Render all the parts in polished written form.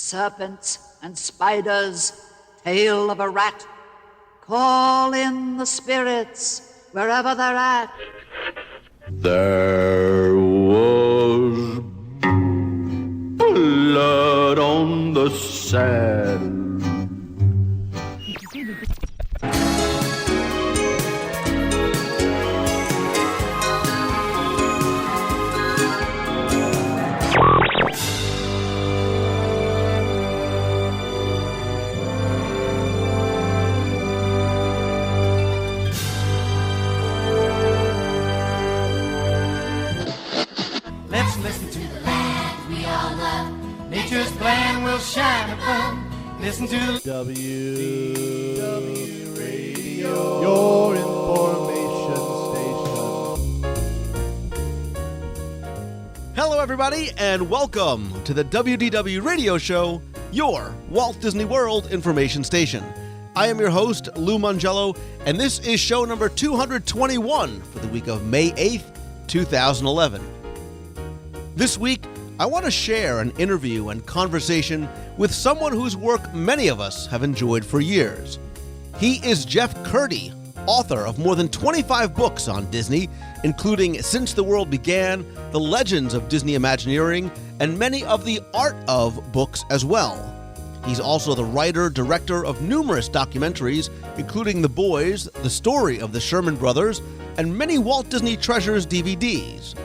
serpents and spiders, tail of a rat. Call in the spirits wherever they're at. There was blood on the sand. Let's listen to the land we all love. Nature's plan will shine above. Listen to WDW Radio, your information station. Hello, everybody, and welcome to the WDW Radio Show, your Walt Disney World information station. I am your host, Lou Mongello, and this is show number 221 for the week of May 8th, 2011. This week, I want to share an interview and conversation with someone whose work many of us have enjoyed for years. He is Jeff Kurtti, author of more than 25 books on Disney, including Since the World Began, The Legends of Disney Imagineering, and many of the art of books as well. He's also the writer-director of numerous documentaries, including The Boys, The Story of the Sherman Brothers, and many Walt Disney Treasures DVDs.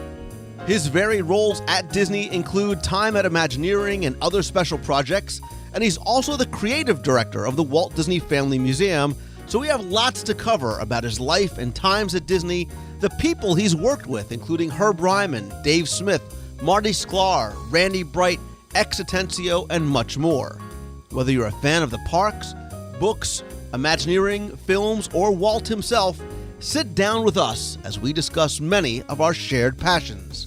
His varied roles at Disney include time at Imagineering and other special projects, and he's also the creative director of the Walt Disney Family Museum, so we have lots to cover about his life and times at Disney, the people he's worked with, including Herb Ryman, Dave Smith, Marty Sklar, Randy Bright, Ex Atencio, and much more. Whether you're a fan of the parks, books, Imagineering, films, or Walt himself, sit down with us as we discuss many of our shared passions.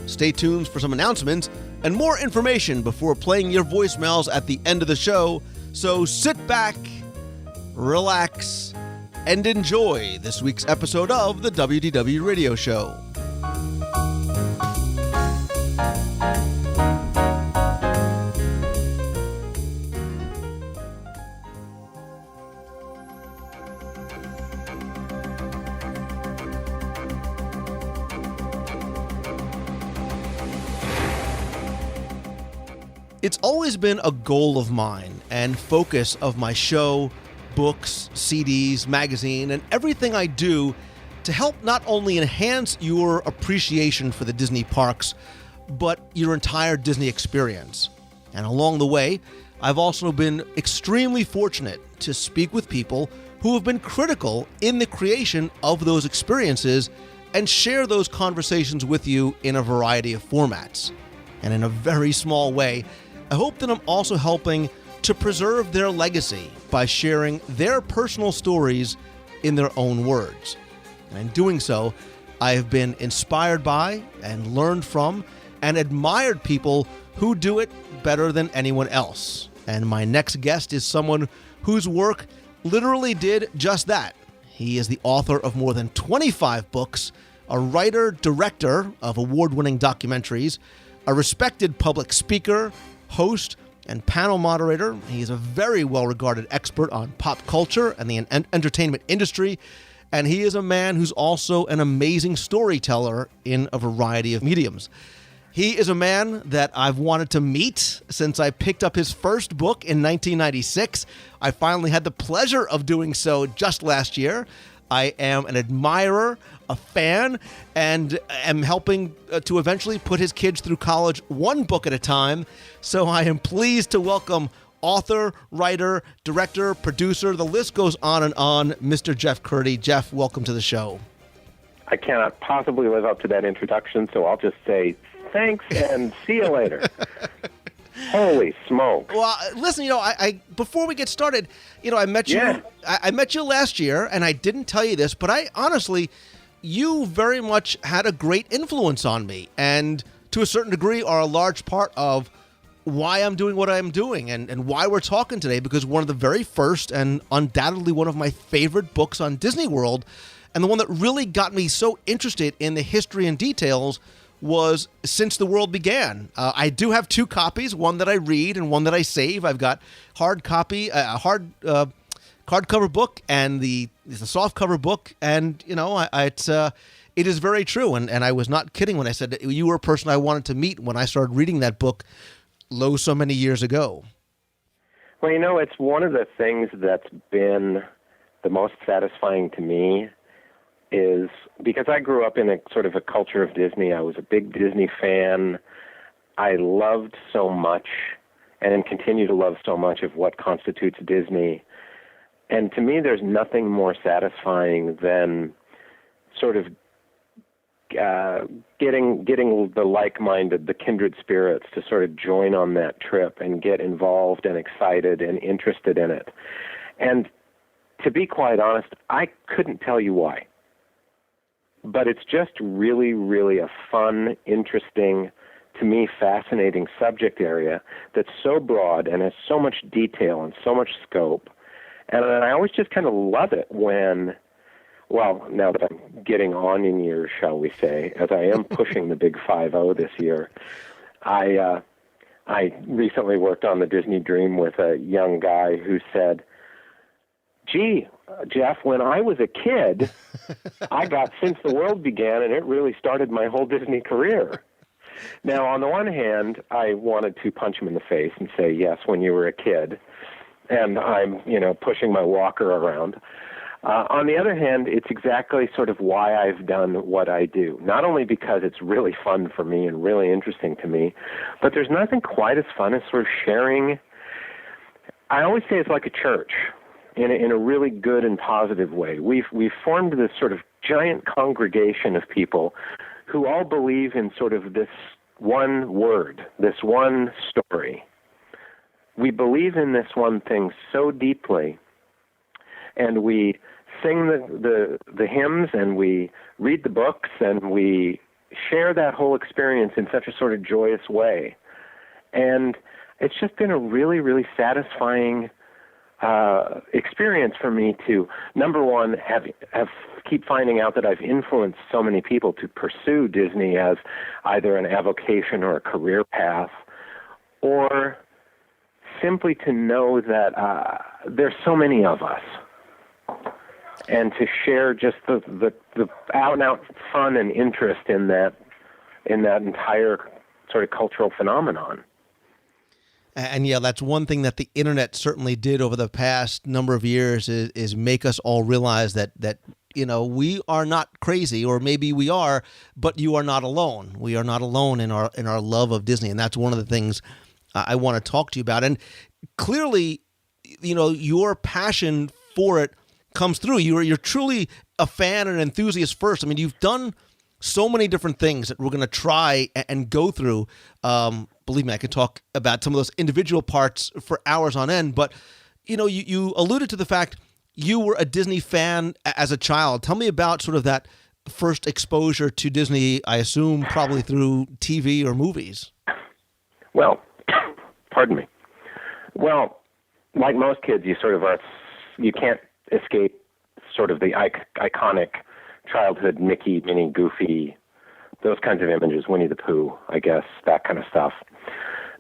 Stay tuned for some announcements and more information before playing your voicemails at the end of the show, so sit back, relax, and enjoy this week's episode of the WDW Radio Show. It's always been a goal of mine and focus of my show, books, CDs, magazine, and everything I do to help not only enhance your appreciation for the Disney parks, but your entire Disney experience. And along the way, I've also been extremely fortunate to speak with people who have been critical in the creation of those experiences and share those conversations with you in a variety of formats. And in a very small way, I hope that I'm also helping to preserve their legacy by sharing their personal stories in their own words. And in doing so, I have been inspired by and learned from and admired people who do it better than anyone else. And my next guest is someone whose work literally did just that. He is the author of more than 25 books, a writer-director of award-winning documentaries, a respected public speaker, host, and panel moderator. He is a very well-regarded expert on pop culture and the entertainment industry, and he is a man who's also an amazing storyteller in a variety of mediums. He is a man that I've wanted to meet since I picked up his first book in 1996. I finally had the pleasure of doing so just last year. I am an admirer, a fan, and am helping to eventually put his kids through college one book at a time. So I am pleased to welcome author, writer, director, producer, the list goes on, Mr. Jeff Kurtti. Jeff, welcome to the show. I cannot possibly live up to that introduction, so I'll just say thanks and see you later. Holy smoke! Well, listen, I before we get started, I met you. Yeah. I met you last year, and I didn't tell you this, but I honestly, you very much had a great influence on me, and to a certain degree, are a large part of why I'm doing what I'm doing, and why we're talking today. Because one of the very first, and undoubtedly one of my favorite books on Disney World, and the one that really got me so interested in the history and details, was Since the World Began. I do have two copies, one that I read and one that I save. I've got hard copy, hardcover book and the softcover book, and it is very true. And I was not kidding when I said that you were a person I wanted to meet when I started reading that book so many years ago. Well, it's one of the things that's been the most satisfying to me is because I grew up in a sort of a culture of Disney. I was a big Disney fan. I loved so much and continue to love so much of what constitutes Disney. And to me, there's nothing more satisfying than sort of getting the like-minded, the kindred spirits to sort of join on that trip and get involved and excited and interested in it. And to be quite honest, I couldn't tell you why. But it's just really, really a fun, interesting, to me, fascinating subject area that's so broad and has so much detail and so much scope. And I always just kind of love it when, well, now that I'm getting on in years, shall we say, as I am pushing the big 5-0 this year, I recently worked on the Disney Dream with a young guy who said, gee, Jeff, when I was a kid, I got Since the World Began, and it really started my whole Disney career. Now, on the one hand, I wanted to punch him in the face and say, yes, when you were a kid, and I'm, pushing my walker around. On the other hand, it's exactly sort of why I've done what I do. Not only because it's really fun for me and really interesting to me, but there's nothing quite as fun as sort of sharing. I always say it's like a church. In a really good and positive way. We've formed this sort of giant congregation of people who all believe in sort of this one word, this one story. We believe in this one thing so deeply, and we sing the hymns, and we read the books, and we share that whole experience in such a sort of joyous way. And it's just been a really, really satisfying experience for me to, number one, have keep finding out that I've influenced so many people to pursue Disney as either an avocation or a career path, or simply to know that there's so many of us, and to share just the out-and-out fun and interest in that entire sort of cultural phenomenon. And yeah, that's one thing that the internet certainly did over the past number of years is make us all realize that we are not crazy, or maybe we are, but you are not alone. We are not alone in our love of Disney, and that's one of the things I want to talk to you about. And clearly, your passion for it comes through. You're truly a fan and enthusiast first. I mean, you've done so many different things that we're going to try and go through. Believe me, I could talk about some of those individual parts for hours on end, but you alluded to the fact you were a Disney fan as a child. Tell me about sort of that first exposure to Disney, I assume probably through TV or movies. Well, pardon me. Well, like most kids, you can't escape sort of the iconic childhood Mickey, Minnie, Goofy, those kinds of images, Winnie the Pooh, I guess, that kind of stuff.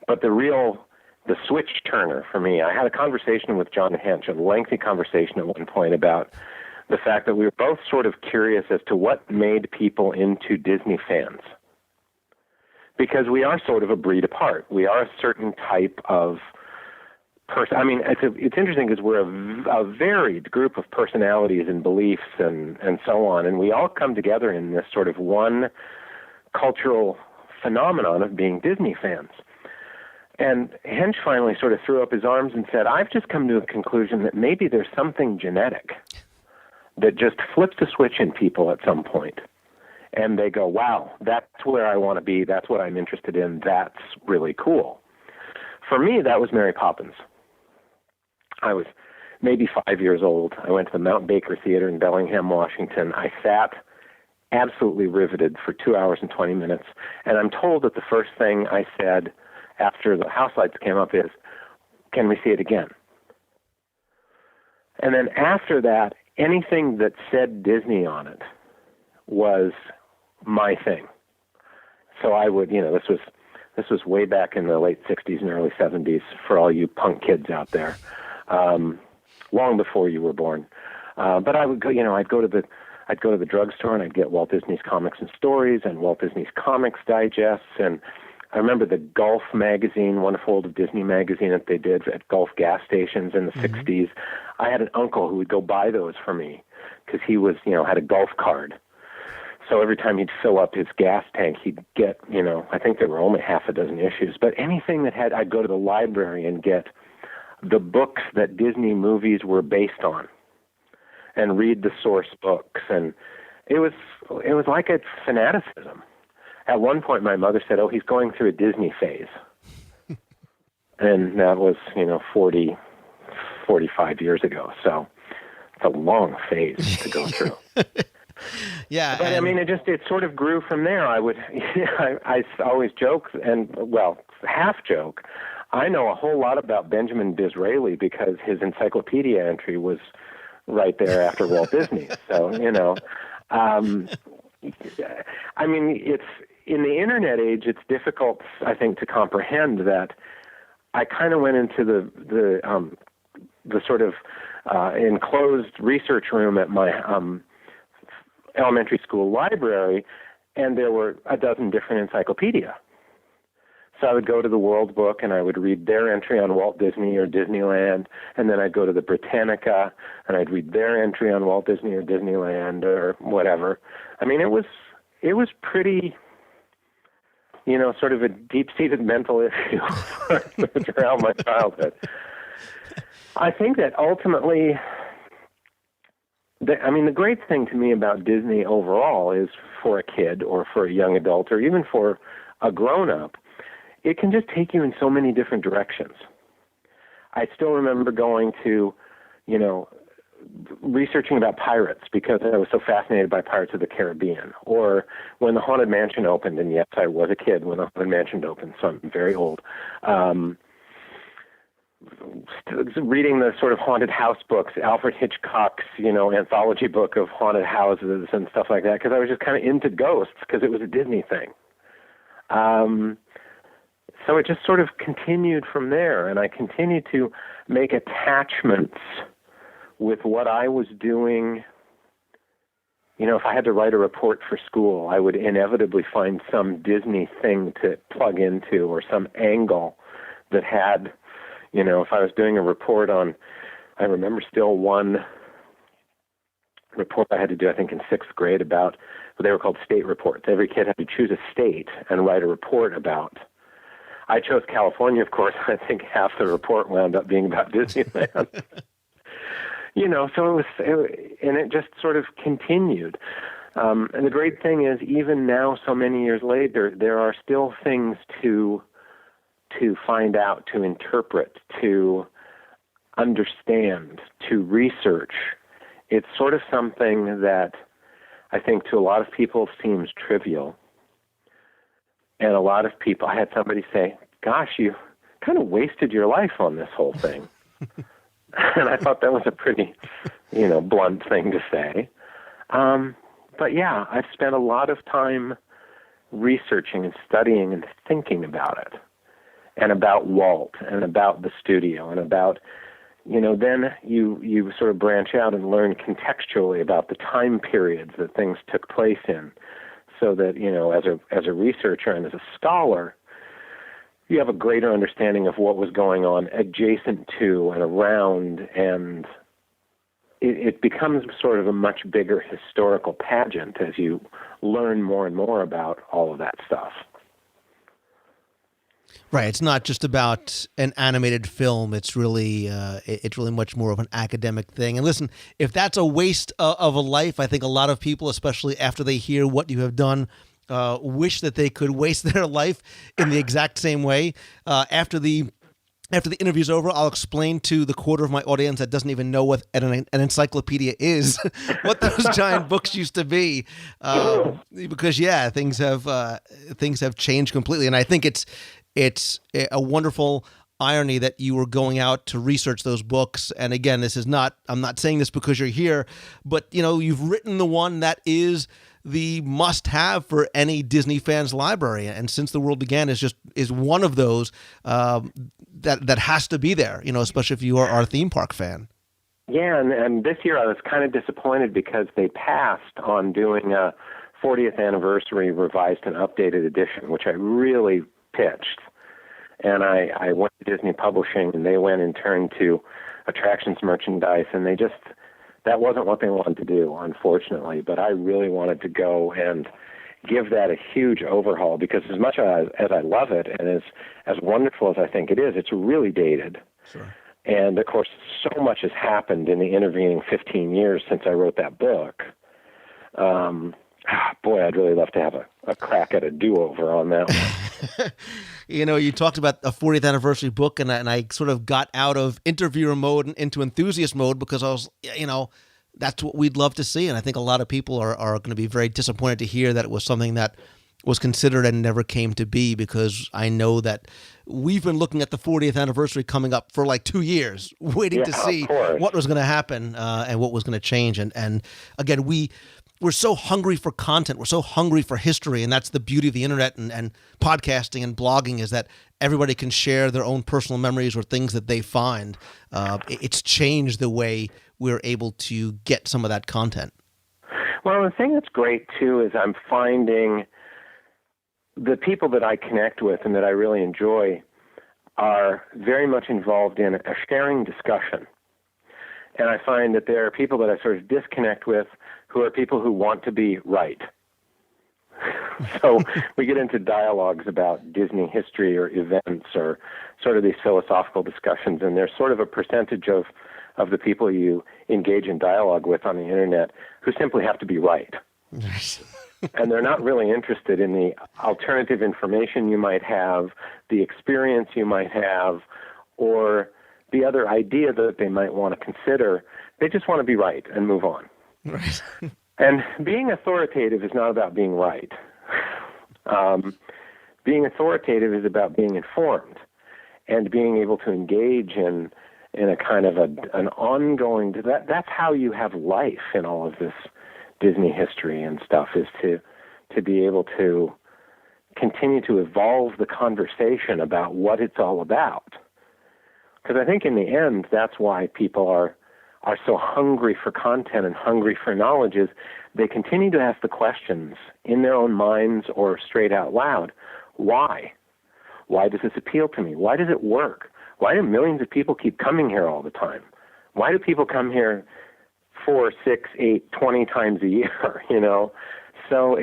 But the switch turner for me, I had a conversation with John Hench, a lengthy conversation at one point about the fact that we were both sort of curious as to what made people into Disney fans. Because we are sort of a breed apart. We are a certain type of person. I mean, it's interesting because we're a varied group of personalities and beliefs and so on, and we all come together in this sort of one cultural phenomenon of being Disney fans. And Hench finally sort of threw up his arms and said, I've just come to a conclusion that maybe there's something genetic that just flips a switch in people at some point. And they go, wow, that's where I want to be. That's what I'm interested in. That's really cool. For me, that was Mary Poppins. I was maybe 5 years old. I went to the Mount Baker Theater in Bellingham, Washington. I sat absolutely riveted for 2 hours and 20 minutes. And I'm told that the first thing I said after the house lights came up is, can we see it again? And then after that, anything that said Disney on it was my thing. So I would, this was way back in the late 60s and early 70s for all you punk kids out there, long before you were born. But I would go, I'd go to the drugstore and I'd get Walt Disney's Comics and Stories and Walt Disney's Comics Digests. And I remember the Golf magazine, Wonderful World of Disney magazine that they did at Golf gas stations in the 60s. I had an uncle who would go buy those for me because he was, had a golf card. So every time he'd fill up his gas tank, he'd get, I think there were only half a dozen issues, but anything that I'd go to the library and get the books that Disney movies were based on and read the source books. And it was like a fanaticism. At one point, my mother said, "Oh, he's going through a Disney phase." And that was, 45 years ago. So it's a long phase to go through. Yeah, but it sort of grew from there. I always joke half joke. I know a whole lot about Benjamin Disraeli because his encyclopedia entry was right there after Walt Disney. So, it's in the internet age, it's difficult, I think, to comprehend that I kind of went into the sort of enclosed research room at my elementary school library, and there were a dozen different encyclopedia. So I would go to the World Book and I would read their entry on Walt Disney or Disneyland, and then I'd go to the Britannica and I'd read their entry on Walt Disney or Disneyland or whatever. It was pretty, sort of a deep-seated mental issue throughout my childhood. I think that ultimately, the great thing to me about Disney overall is for a kid or for a young adult or even for a grown-up, it can just take you in so many different directions. I still remember going to, researching about pirates because I was so fascinated by Pirates of the Caribbean. Or when the Haunted Mansion opened, and yes, I was a kid when the Haunted Mansion opened, so I'm very old. Reading the sort of haunted house books, Alfred Hitchcock's, anthology book of haunted houses and stuff like that, because I was just kind of into ghosts because it was a Disney thing. So it just sort of continued from there, and I continued to make attachments with what I was doing. If I had to write a report for school, I would inevitably find some Disney thing to plug into or some angle that had, if I was doing a report on, I remember still one report I had to do, I think in 6th grade about, they were called state reports. Every kid had to choose a state and write a report about. I chose California, of course. I think half the report wound up being about Disneyland. So it just sort of continued. And the great thing is, even now, so many years later, there are still things to find out, to interpret, to understand, to research. It's sort of something that I think to a lot of people seems trivial. And a lot of people, I had somebody say, "Gosh, you kind of wasted your life on this whole thing." And I thought that was a pretty, blunt thing to say. But yeah, I've spent a lot of time researching and studying and thinking about it, and about Walt, and about the studio, and about, then you sort of branch out and learn contextually about the time periods that things took place in, so that, as a researcher and as a scholar, you have a greater understanding of what was going on adjacent to and around, and it becomes sort of a much bigger historical pageant as you learn more and more about all of that stuff. Right. It's not just about an animated film. It's really much more of an academic thing. And listen, if that's a waste of a life, I think a lot of people, especially after they hear what you have done, wish that they could waste their life in the exact same way. After the interview's over, I'll explain to the quarter of my audience that doesn't even know what an encyclopedia is, what those giant books used to be, because things have changed completely, and I think it's a wonderful irony that you were going out to research those books. And again, I'm not saying this because you're here, but you've written the one that is the must-have for any Disney fan's library. And Since the World Began is one of those that has to be there, especially if you are our theme park fan. Yeah, and this year I was kind of disappointed because they passed on doing a 40th anniversary revised and updated edition, which I really pitched. And I went to Disney Publishing, and they went in turn to attractions merchandise, and that wasn't what they wanted to do, unfortunately. But I really wanted to go and give that a huge overhaul, because as much as I love it and as wonderful as I think it is, it's really dated. Sure. And, of course, so much has happened in the intervening 15 years since I wrote that book. Boy, I'd really love to have a crack at a do-over on that one. You talked about a 40th anniversary book, and I sort of got out of interviewer mode and into enthusiast mode because I was, that's what we'd love to see. And I think a lot of people are going to be very disappointed to hear that it was something that was considered and never came to be, because I know that we've been looking at the 40th anniversary coming up for like 2 years, waiting to see what was going to happen and what was going to change. And again, we're so hungry for content. We're so hungry for history. And that's the beauty of the internet and podcasting and blogging, is that everybody can share their own personal memories or things that they find. It's changed the way we're able to get some of that content. Well, the thing that's great, too, is I'm finding the people that I connect with and that I really enjoy are very much involved in a sharing discussion. And I find that there are people that I sort of disconnect with who are people who want to be right. So we get into dialogues about Disney history or events or sort of these philosophical discussions, and there's sort of a percentage of the people you engage in dialogue with on the internet who simply have to be right. And they're not really interested in the alternative information you might have, the experience you might have, or the other idea that they might want to consider. They just want to be right and move on. Right. And being authoritative is not about being right. Being authoritative is about being informed and being able to engage in a kind of an ongoing. That's how you have life in all of this Disney history and stuff, is to be able to continue to evolve the conversation about what it's all about. Because I think in the end, that's why people are so hungry for content and hungry for knowledge, is they continue to ask the questions in their own minds or straight out loud. Why? Why does this appeal to me? Why does it work? Why do millions of people keep coming here all the time? Why do people come here 4, 6, 8, 20 times a year, So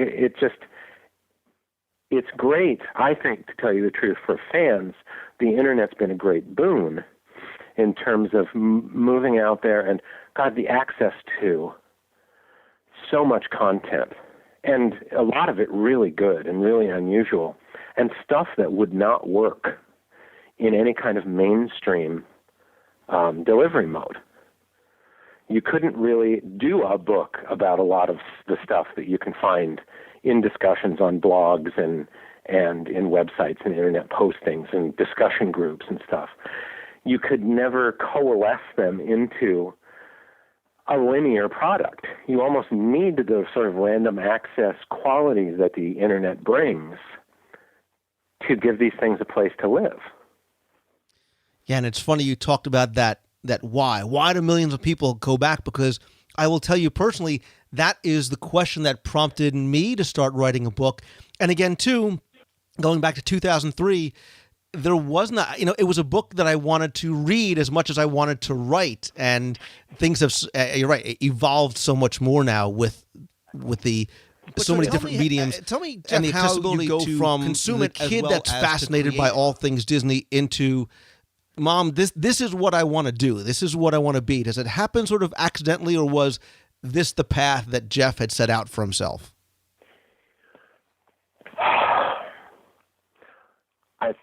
it's great, I think, to tell you the truth, for fans. The internet's been a great boon in terms of moving out there and, God, the access to so much content, and a lot of it really good and really unusual, and stuff that would not work in any kind of mainstream delivery mode. You couldn't really do a book about a lot of the stuff that you can find in discussions on blogs and in websites and internet postings and discussion groups and stuff. You could never coalesce them into a linear product. You almost need those sort of random access qualities that the internet brings to give these things a place to live. Yeah, and it's funny you talked about that why. Why do millions of people go back? Because I will tell you personally, that is the question that prompted me to start writing a book. And again, too, going back to 2003, there was not, it was a book that I wanted to read as much as I wanted to write. And things have, you're right, evolved so much more now with the so many different mediums. Tell me, Jeff, and the accessibility how you go to from consume the it kid kid well that's as fascinated to by create all things Disney into, Mom, this is what I want to do. This is what I want to be. Does it happen sort of accidentally, or was this the path that Jeff had set out for himself? I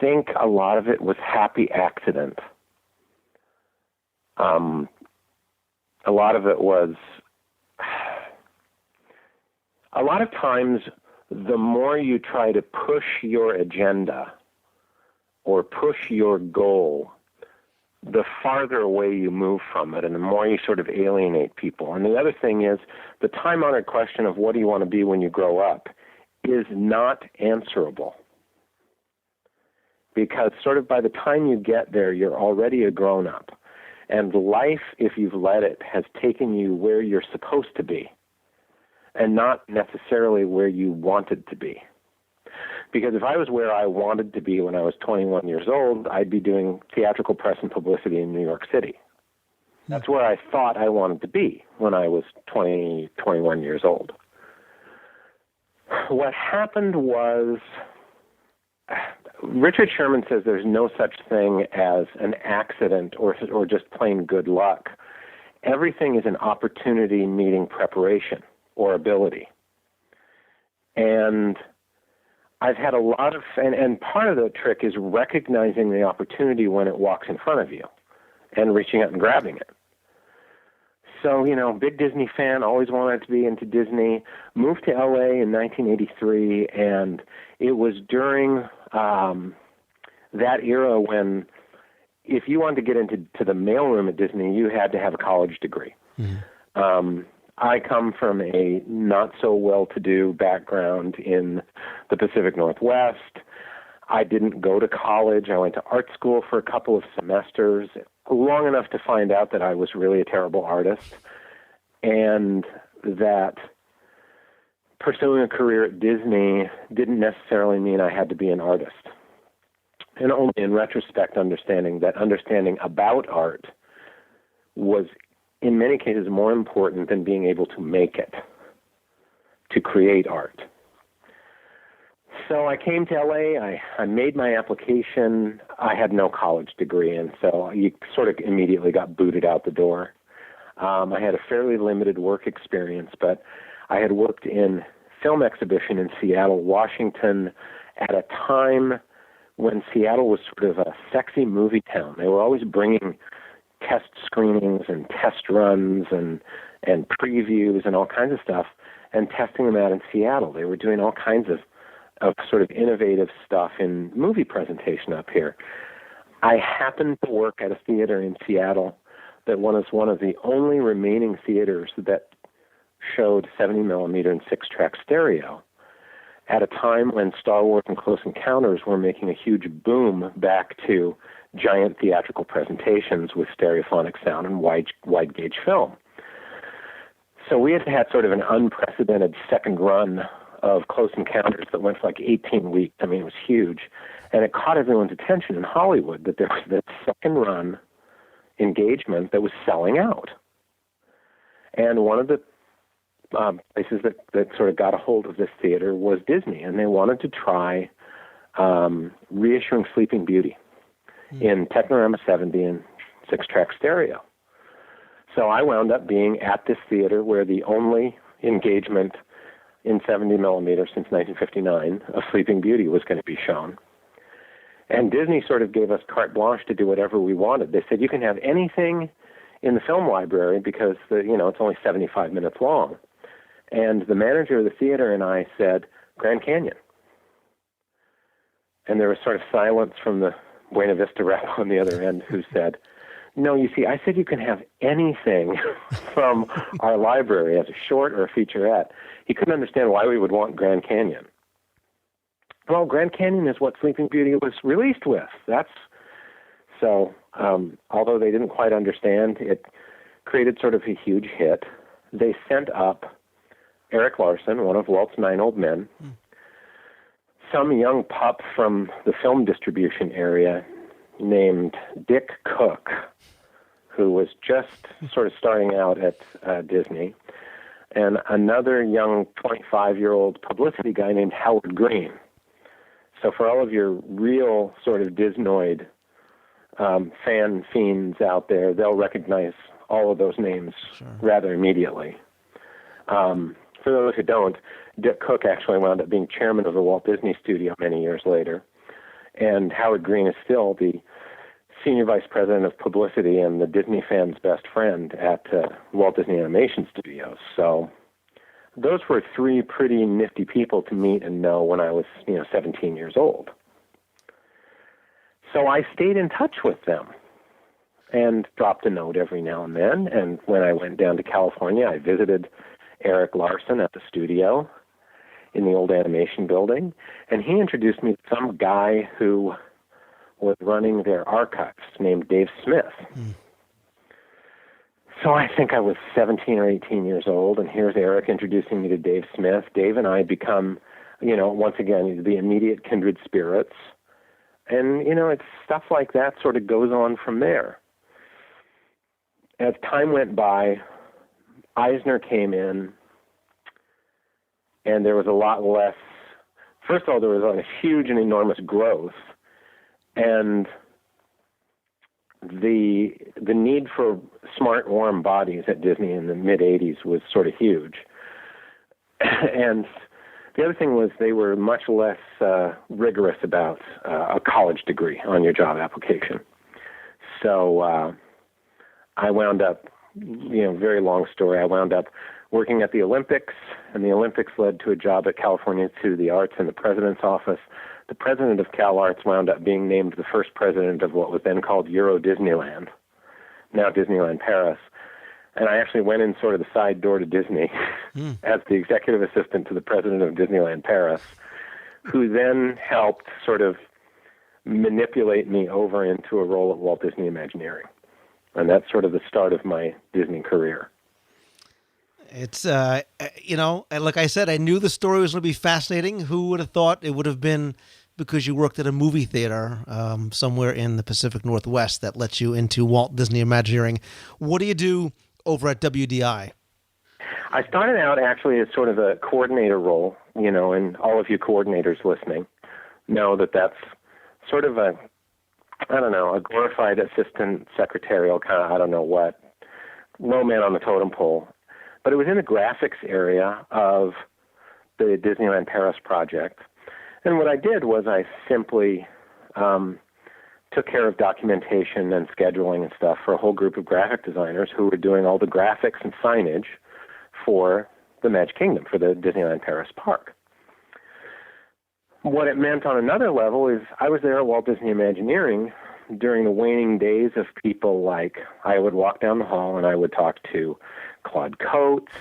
think a lot of it was happy accident. A lot of it was, a lot of times, the more you try to push your agenda or push your goal, the farther away you move from it and the more you sort of alienate people. And the other thing is the time-honored question of what do you want to be when you grow up is not answerable. Because sort of by the time you get there, you're already a grown-up. And life, if you've let it, has taken you where you're supposed to be and not necessarily where you wanted to be. Because if I was where I wanted to be when I was 21 years old, I'd be doing theatrical press and publicity in New York City. That's where I thought I wanted to be when I was 20, 21 years old. What happened was, Richard Sherman says there's no such thing as an accident or just plain good luck. Everything is an opportunity meeting preparation or ability. And I've had a lot of, and part of the trick is recognizing the opportunity when it walks in front of you and reaching out and grabbing it. So, big Disney fan, always wanted to be into Disney, moved to LA in 1983, and it was during that era when if you wanted to get into the mailroom at Disney, you had to have a college degree. Mm-hmm. I come from a not-so-well-to-do background in the Pacific Northwest. I didn't go to college. I went to art school for a couple of semesters, long enough to find out that I was really a terrible artist, and that pursuing a career at Disney didn't necessarily mean I had to be an artist. And only in retrospect understanding about art was in many cases more important than being able to make it, to create art. So I came to LA, I made my application. I had no college degree, and so you sort of immediately got booted out the door. I had a fairly limited work experience, but I had worked in film exhibition in Seattle, Washington, at a time when Seattle was sort of a sexy movie town. They were always bringing test screenings and test runs and previews and all kinds of stuff and testing them out in Seattle. They were doing all kinds of sort of innovative stuff in movie presentation up here. I happened to work at a theater in Seattle that was one of the only remaining theaters that showed 70 millimeter and 6-track stereo at a time when Star Wars and Close Encounters were making a huge boom back to giant theatrical presentations with stereophonic sound and wide gauge film. So we had sort of an unprecedented second run of Close Encounters that went for like 18 weeks. I mean, it was huge. And it caught everyone's attention in Hollywood that there was this second run engagement that was selling out. And one of the places that sort of got a hold of this theater was Disney, and they wanted to try reissuing Sleeping Beauty in Technorama 70 and 6-track stereo. So I wound up being at this theater where the only engagement in 70 millimeter since 1959 of Sleeping Beauty was going to be shown. And Disney sort of gave us carte blanche to do whatever we wanted. They said, you can have anything in the film library because it's only 75 minutes long. And the manager of the theater and I said, Grand Canyon. And there was sort of silence from the Buena Vista rep on the other end who said, no, you see, I said you can have anything from our library as a short or a featurette. He couldn't understand why we would want Grand Canyon. Well, Grand Canyon is what Sleeping Beauty was released with. So, although they didn't quite understand, it created sort of a huge hit. They sent up Eric Larson, one of Walt's 9 old men, some young pup from the film distribution area named Dick Cook, who was just sort of starting out at Disney, and another young 25-year-old publicity guy named Howard Green. So for all of your real sort of Disnoid fan fiends out there, they'll recognize all of those names rather immediately. For those who don't, Dick Cook actually wound up being chairman of the Walt Disney Studio many years later, and Howard Green is still the senior vice president of publicity and the Disney fans' best friend at Walt Disney Animation Studios. So those were 3 pretty nifty people to meet and know when I was 17 years old. So I stayed in touch with them. and dropped a note every now and then. And when I went down to California, I visited Eric Larson at the studio in the old animation building, and he introduced me to some guy who was running their archives named Dave Smith. So I think I was 17 or 18 years old, and here's Eric introducing me to Dave Smith. Dave and I become, once again, the immediate kindred spirits. And, it's stuff like that sort of goes on from there. As time went by, Eisner came in, and there was a lot less. First of all, there was a huge and enormous growth, and the need for smart, warm bodies at Disney in the mid-'80s was sort of huge. And the other thing was they were much less rigorous about a college degree on your job application. So I wound up, very long story, I wound up working at the Olympics, and the Olympics led to a job at California Institute of the Arts in the president's office. The president of Cal Arts wound up being named the first president of what was then called Euro Disneyland, now Disneyland Paris. And I actually went in sort of the side door to Disney as the executive assistant to the president of Disneyland Paris, who then helped sort of manipulate me over into a role at Walt Disney Imagineering. And that's sort of the start of my Disney career. It's, like I said, I knew the story was going to be fascinating. Who would have thought it would have been because you worked at a movie theater somewhere in the Pacific Northwest that let you into Walt Disney Imagineering? What do you do over at WDI? I started out actually as sort of a coordinator role, and all of you coordinators listening know that that's sort of a glorified assistant secretarial kind of, I don't know what, low man on the totem pole. But it was in the graphics area of the Disneyland Paris project. And what I did was I simply took care of documentation and scheduling and stuff for a whole group of graphic designers who were doing all the graphics and signage for the Magic Kingdom, for the Disneyland Paris park. What it meant on another level is I was there at Walt Disney Imagineering during the waning days of people like, I would walk down the hall and I would talk to Claude Coates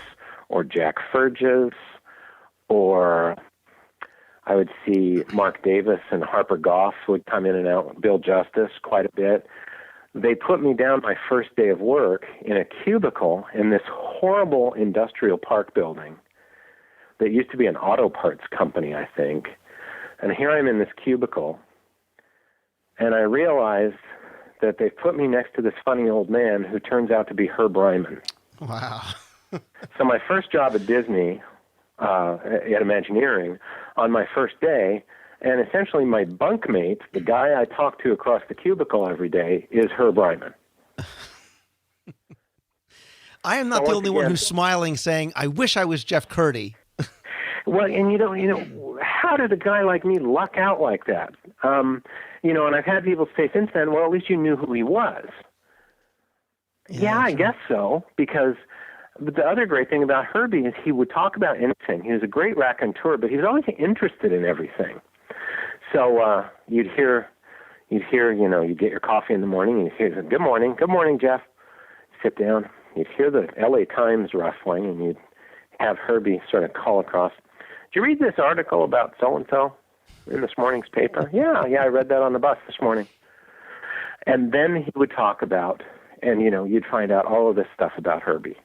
or Jack Fergus, or I would see Mark Davis and Harper Goff would come in and out, Bill Justice quite a bit. They put me down my first day of work in a cubicle in this horrible industrial park building that used to be an auto parts company, I think. And here I'm in this cubicle, and I realized that they put me next to this funny old man who turns out to be Herb Ryman. Wow. So my first job at Disney, at Imagineering, on my first day, and essentially my bunkmate, the guy I talk to across the cubicle every day, is Herb Ryman. I am not the only one who's smiling, saying, I wish I was Jeff Curdy. Well, and how did a guy like me luck out like that? And I've had people say since then, well, at least you knew who he was. Yeah, I guess so, because the other great thing about Herbie is he would talk about anything. He was a great raconteur, but he was always interested in everything. So you'd get your coffee in the morning, and you'd hear, good morning, Jeff. Sit down. You'd hear the L.A. Times rustling, and you'd have Herbie sort of call across. Did you read this article about so-and-so in this morning's paper? Yeah, I read that on the bus this morning. And then he would talk about, and, you'd find out all of this stuff about Herbie.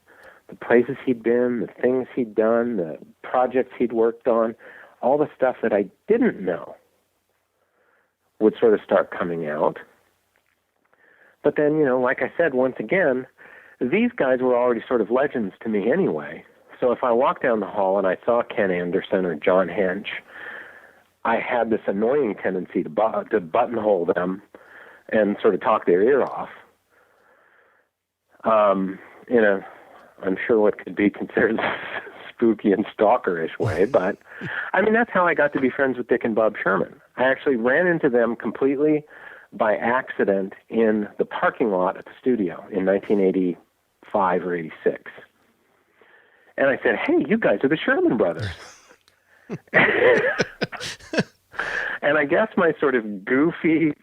The places he'd been, the things he'd done, the projects he'd worked on, all the stuff that I didn't know would sort of start coming out. But then, like I said, once again, these guys were already sort of legends to me anyway. So if I walked down the hall and I saw Ken Anderson or John Hench, I had this annoying tendency to buttonhole them and sort of talk their ear off. I'm sure what could be considered spooky and stalkerish way, but that's how I got to be friends with Dick and Bob Sherman. I actually ran into them completely by accident in the parking lot at the studio in 1985 or 86. And I said, hey, you guys are the Sherman brothers. And I guess my sort of goofy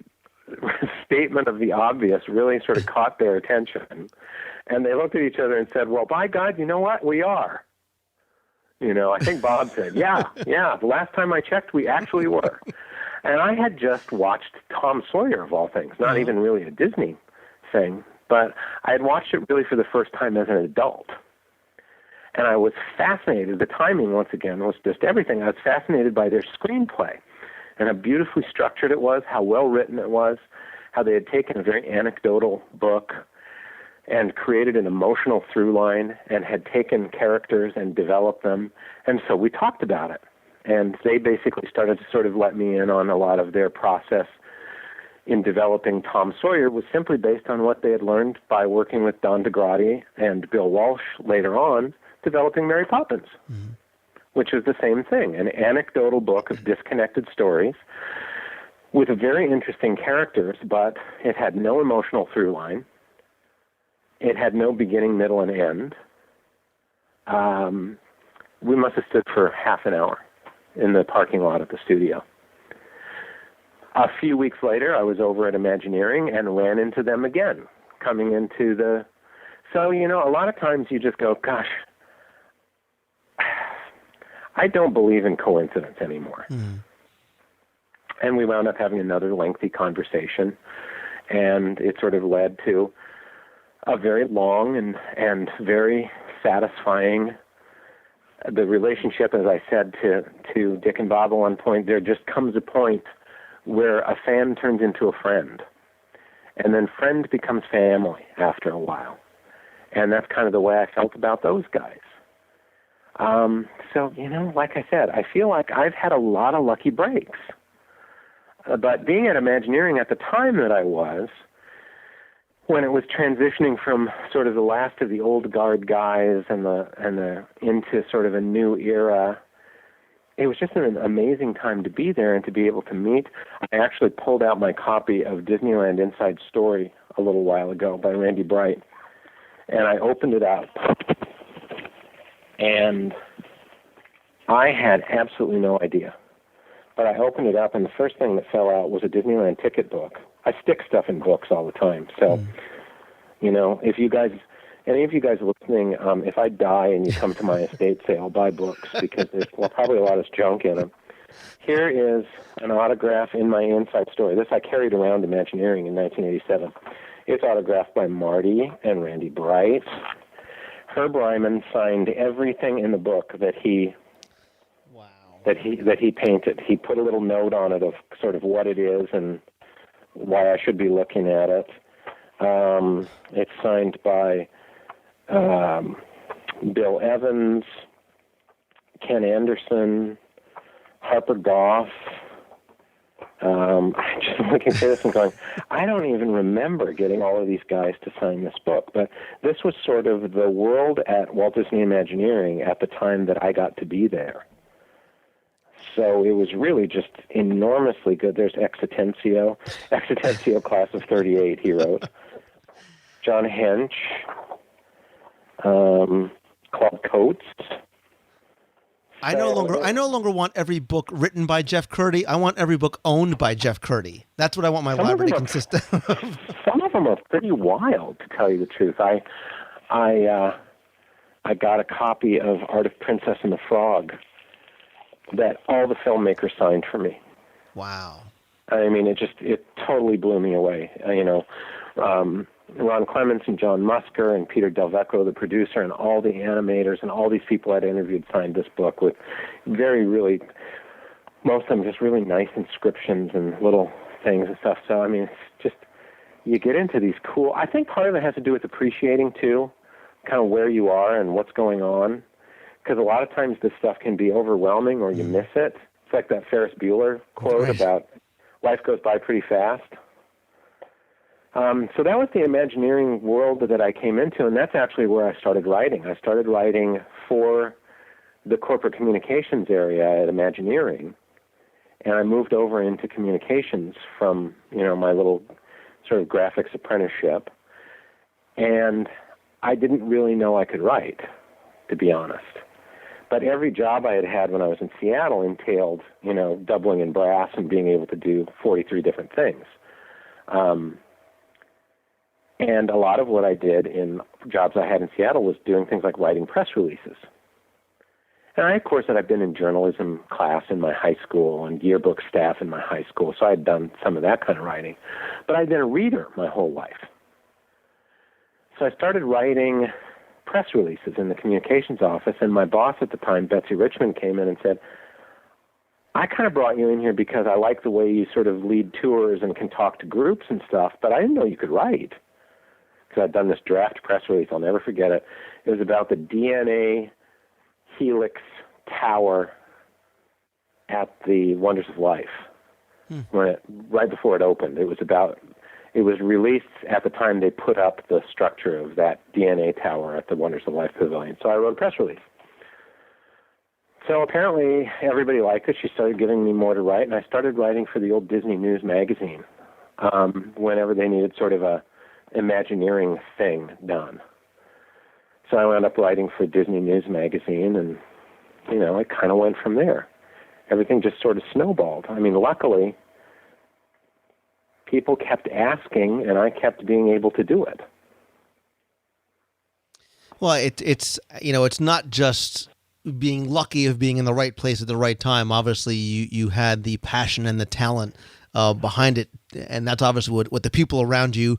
statement of the obvious really sort of caught their attention. And they looked at each other and said, well, by God, you know what? We are. I think Bob said, yeah, the last time I checked, we actually were. And I had just watched Tom Sawyer, of all things, not even really a Disney thing, but I had watched it really for the first time as an adult. And I was fascinated. The timing, once again, was just everything. I was fascinated by their screenplay and how beautifully structured it was, how well written it was, how they had taken a very anecdotal book and created an emotional through line and had taken characters and developed them. And so we talked about it. And they basically started to sort of let me in on a lot of their process in developing Tom Sawyer was simply based on what they had learned by working with Don DeGrati and Bill Walsh later on, developing Mary Poppins, which is the same thing, an anecdotal book of disconnected stories with very interesting characters, but it had no emotional through line. It had no beginning, middle, and end. We must have stood for half an hour in the parking lot of the studio. A few weeks later, I was over at Imagineering and ran into them again, coming into the... So, a lot of times you just go, gosh, I don't believe in coincidence anymore. And we wound up having another lengthy conversation, and it sort of led to a very long and very satisfying. The relationship, as I said to Dick and Bob at one point, there just comes a point where a fan turns into a friend, and then friend becomes family after a while. And that's kind of the way I felt about those guys. So, like I said, I feel like I've had a lot of lucky breaks. But being at Imagineering at the time that I was, when it was transitioning from sort of the last of the old guard guys and the into sort of a new era, it was just an amazing time to be there and to be able to meet. I actually pulled out my copy of Disneyland Inside Story a little while ago by Randy Bright, and I opened it up, and I had absolutely no idea. But I opened it up, and the first thing that fell out was a Disneyland ticket book. I stick stuff in books all the time. So, if you guys, any of you guys listening, if I die and you come to my estate sale, buy books because there's probably a lot of junk in them. Here is an autograph in my Inside Story. This I carried around Imagineering in 1987. It's autographed by Marty and Randy Bright. Herb Ryman signed everything in the book that he painted. He put a little note on it of sort of what it is and why I should be looking at it. It's signed by Bill Evans, Ken Anderson, Harper Goff. I'm just looking at this and going, I don't even remember getting all of these guys to sign this book. But this was sort of the world at Walt Disney Imagineering at the time that I got to be there. So it was really just enormously good. There's Exitensio class of 38, he wrote. John Hench, Claude Coates. I no longer want every book written by Jeff Curdy. I want every book owned by Jeff Curdy. That's what I want my library to consist of. Some of them are pretty wild, to tell you the truth. I got a copy of Art of Princess and the Frog that all the filmmakers signed for me. Wow. I mean, it totally blew me away. Ron Clements and John Musker and Peter Delvecchio, the producer, and all the animators and all these people I'd interviewed signed this book with really, most of them just really nice inscriptions and little things and stuff. So, I mean, it's just, you get into these cool, I think part of it has to do with appreciating, too, kind of where you are and what's going on. Because a lot of times this stuff can be overwhelming or you miss it. It's like that Ferris Bueller quote about life goes by pretty fast. So that was the Imagineering world that I came into, and that's actually where I started writing. I started writing for the corporate communications area at Imagineering, and I moved over into communications from, my little sort of graphics apprenticeship. And I didn't really know I could write, to be honest. But every job I had had when I was in Seattle entailed, doubling in brass and being able to do 43 different things. And a lot of what I did in jobs I had in Seattle was doing things like writing press releases. And I, of course, had been in journalism class in my high school and yearbook staff in my high school, so I'd done some of that kind of writing. But I'd been a reader my whole life. So I started writing press releases in the communications office, and my boss at the time, Betsy Richmond, came in and said, I kind of brought you in here because I like the way you sort of lead tours and can talk to groups and stuff, but I didn't know you could write. Because I'd done this draft press release, I'll never forget it. It was about the DNA helix tower at the Wonders of Life. Right before it opened. It was released at the time they put up the structure of that DNA tower at the Wonders of Life Pavilion. So I wrote a press release. So apparently everybody liked it. She started giving me more to write, and I started writing for the old Disney News magazine whenever they needed sort of a Imagineering thing done. So I wound up writing for Disney News magazine, and, it kind of went from there. Everything just sort of snowballed. I mean, luckily, people kept asking, and I kept being able to do it. Well, it's not just being lucky of being in the right place at the right time. Obviously, you had the passion and the talent behind it, and that's obviously what the people around you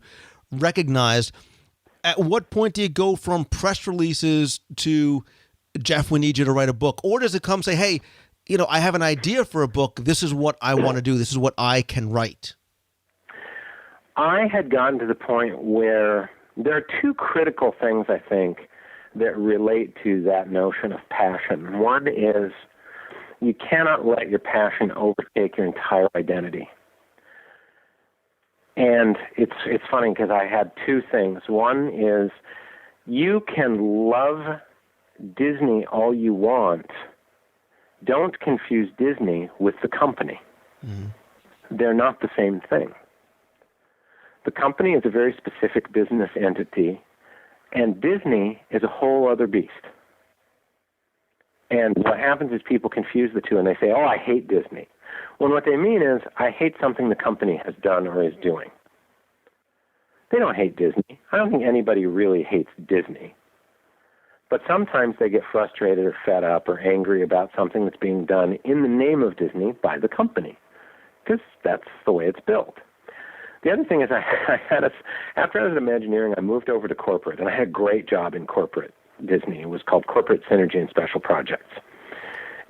recognized. At what point do you go from press releases to, Jeff, we need you to write a book? Or does it come say, hey, I have an idea for a book. This is what I want to do. This is what I can write. I had gotten to the point where there are two critical things, I think, that relate to that notion of passion. One is you cannot let your passion overtake your entire identity. And it's funny because I had two things. One is you can love Disney all you want. Don't confuse Disney with the company. Mm-hmm. They're not the same thing. The company is a very specific business entity, and Disney is a whole other beast. And what happens is people confuse the two, and they say, oh, I hate Disney. When what they mean is, I hate something the company has done or is doing. They don't hate Disney. I don't think anybody really hates Disney. But sometimes they get frustrated or fed up or angry about something that's being done in the name of Disney by the company, because that's the way it's built. The other thing is after I was at Imagineering, I moved over to corporate, and I had a great job in corporate Disney. It was called Corporate Synergy and Special Projects.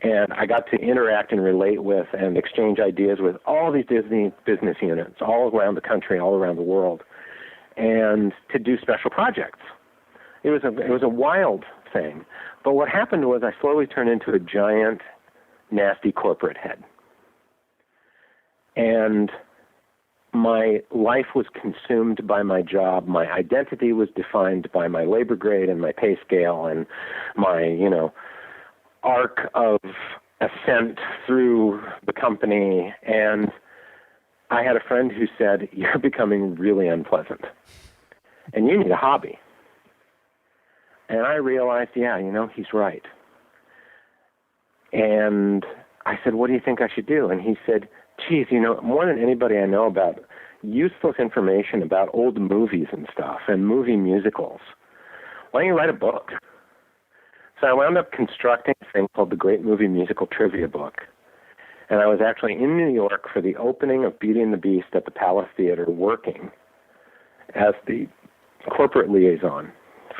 And I got to interact and relate with and exchange ideas with all these Disney business units all around the country, all around the world, and to do special projects. It was a wild thing. But what happened was I slowly turned into a giant, nasty corporate head. And my life was consumed by my job. My identity was defined by my labor grade and my pay scale and my, arc of ascent through the company. And I had a friend who said, you're becoming really unpleasant, and you need a hobby. And I realized, he's right. And I said, what do you think I should do? And he said, geez, more than anybody I know about useless information about old movies and stuff and movie musicals, why don't you write a book? So I wound up constructing a thing called the Great Movie Musical Trivia Book. And I was actually in New York for the opening of Beauty and the Beast at the Palace Theater, working as the corporate liaison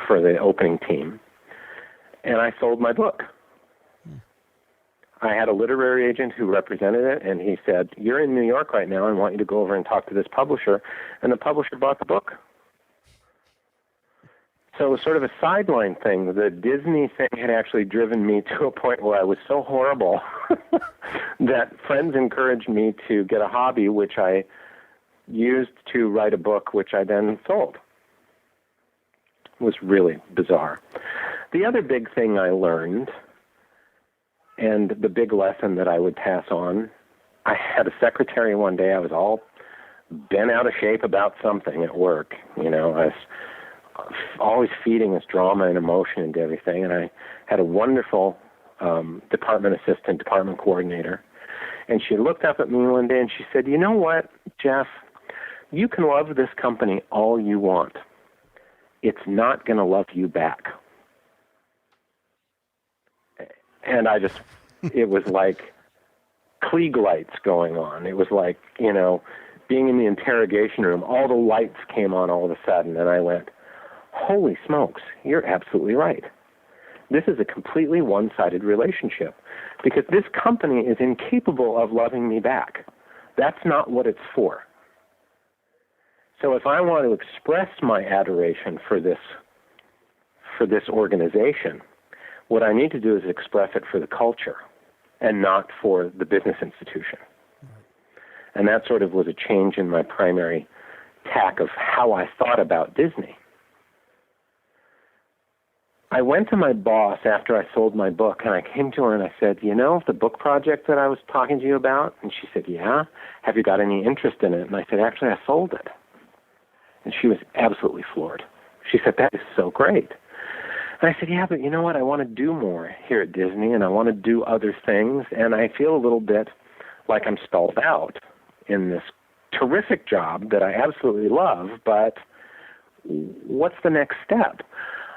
for the opening team. And I sold my book. I had a literary agent who represented it, and he said, you're in New York right now, and I want you to go over and talk to this publisher. And the publisher bought the book. So it was sort of a sideline thing. The Disney thing had actually driven me to a point where I was so horrible that friends encouraged me to get a hobby, which I used to write a book, which I then sold. It was really bizarre. The other big thing I learned, and the big lesson that I would pass on, I had a secretary one day. I was all bent out of shape about something at work. I was always feeding this drama and emotion into everything. And I had a wonderful department assistant, department coordinator. And she looked up at me one day and she said, you know what, Jeff, you can love this company all you want. It's not going to love you back. And it was like Klieg lights going on. It was like, being in the interrogation room. All the lights came on all of a sudden, and I went, holy smokes, you're absolutely right. This is a completely one-sided relationship because this company is incapable of loving me back. That's not what it's for. So if I want to express my adoration for this organization, what I need to do is express it for the culture and not for the business institution. And that sort of was a change in my primary tack of how I thought about Disney. I went to my boss after I sold my book, and I came to her and I said, the book project that I was talking to you about? And she said, yeah. Have you got any interest in it? And I said, actually, I sold it. And she was absolutely floored. She said, that is so great. And I said, yeah, but you know what? I want to do more here at Disney, and I want to do other things, and I feel a little bit like I'm stalled out in this terrific job that I absolutely love, but what's the next step?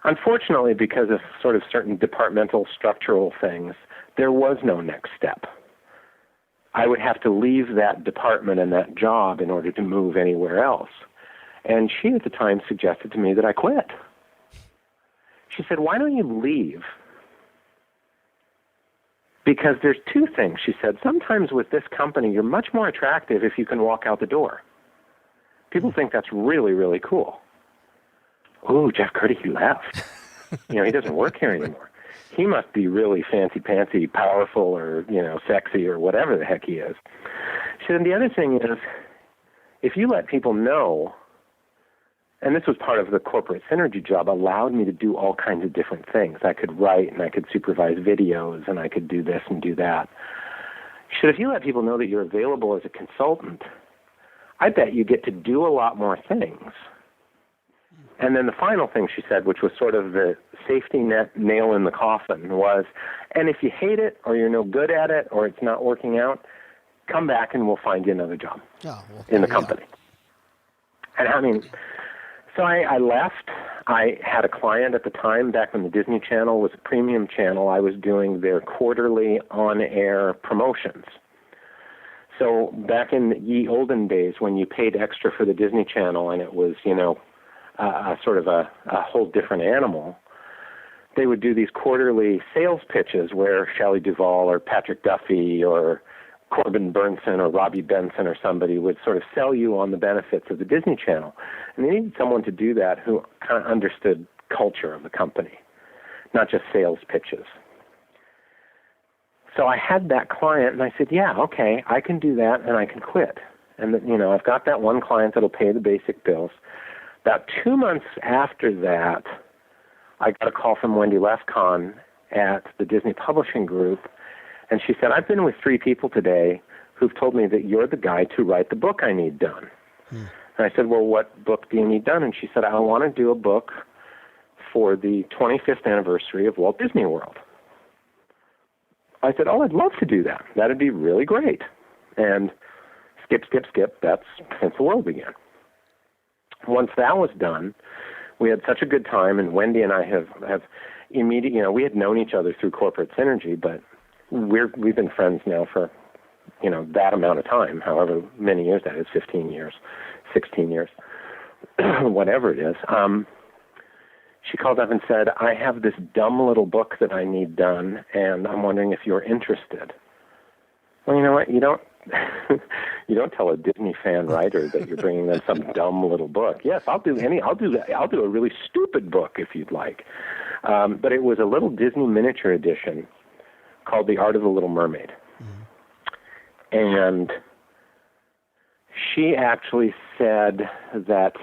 Unfortunately, because of sort of certain departmental structural things, there was no next step. I would have to leave that department and that job in order to move anywhere else. And she at the time suggested to me that I quit. She said, why don't you leave? Because there's two things, she said. Sometimes with this company, you're much more attractive if you can walk out the door. People think that's really, really cool. Oh, Jeff Curdy, he left. He doesn't work here anymore. He must be really fancy-pantsy, powerful, or, sexy, or whatever the heck he is. She said, and the other thing is, if you let people know, and this was part of the corporate synergy job, allowed me to do all kinds of different things. I could write, and I could supervise videos, and I could do this and do that. She said, if you let people know that you're available as a consultant, I bet you get to do a lot more things. And then the final thing she said, which was sort of the safety net nail in the coffin, was, and if you hate it or you're no good at it or it's not working out, come back and we'll find you another job in the company. And so I left. I had a client at the time, back when the Disney Channel was a premium channel. I was doing their quarterly on-air promotions. So back in the ye olden days when you paid extra for the Disney Channel and it was, sort of a whole different animal, they would do these quarterly sales pitches where Shelley Duvall or Patrick Duffy or Corbin Burnson or Robbie Benson or somebody would sort of sell you on the benefits of the Disney Channel. And they needed someone to do that who kind of understood culture of the company, not just sales pitches. So I had that client, and I said, yeah, okay, I can do that, and I can quit. And, I've got that one client that'll pay the basic bills. About 2 months after that, I got a call from Wendy Lefcon at the Disney Publishing Group, and she said, I've been with 3 people today who've told me that you're the guy to write the book I need done. And I said, well, what book do you need done? And she said, I want to do a book for the 25th anniversary of Walt Disney World. I said, oh, I'd love to do that. That'd be really great. And skip, that's since the world began. Once that was done, we had such a good time, and Wendy and I have immediately, we had known each other through corporate synergy, but we've been friends now for, that amount of time, however many years that is, 15 years, 16 years, whatever it is. She called up and said, I have this dumb little book that I need done, and I'm wondering if you're interested. Well, you know what? You don't tell a Disney fan writer that you're bringing them some dumb little book. Yes, I'll do a really stupid book if you'd like. But it was a little Disney miniature edition called The Art of the Little Mermaid. And she actually said that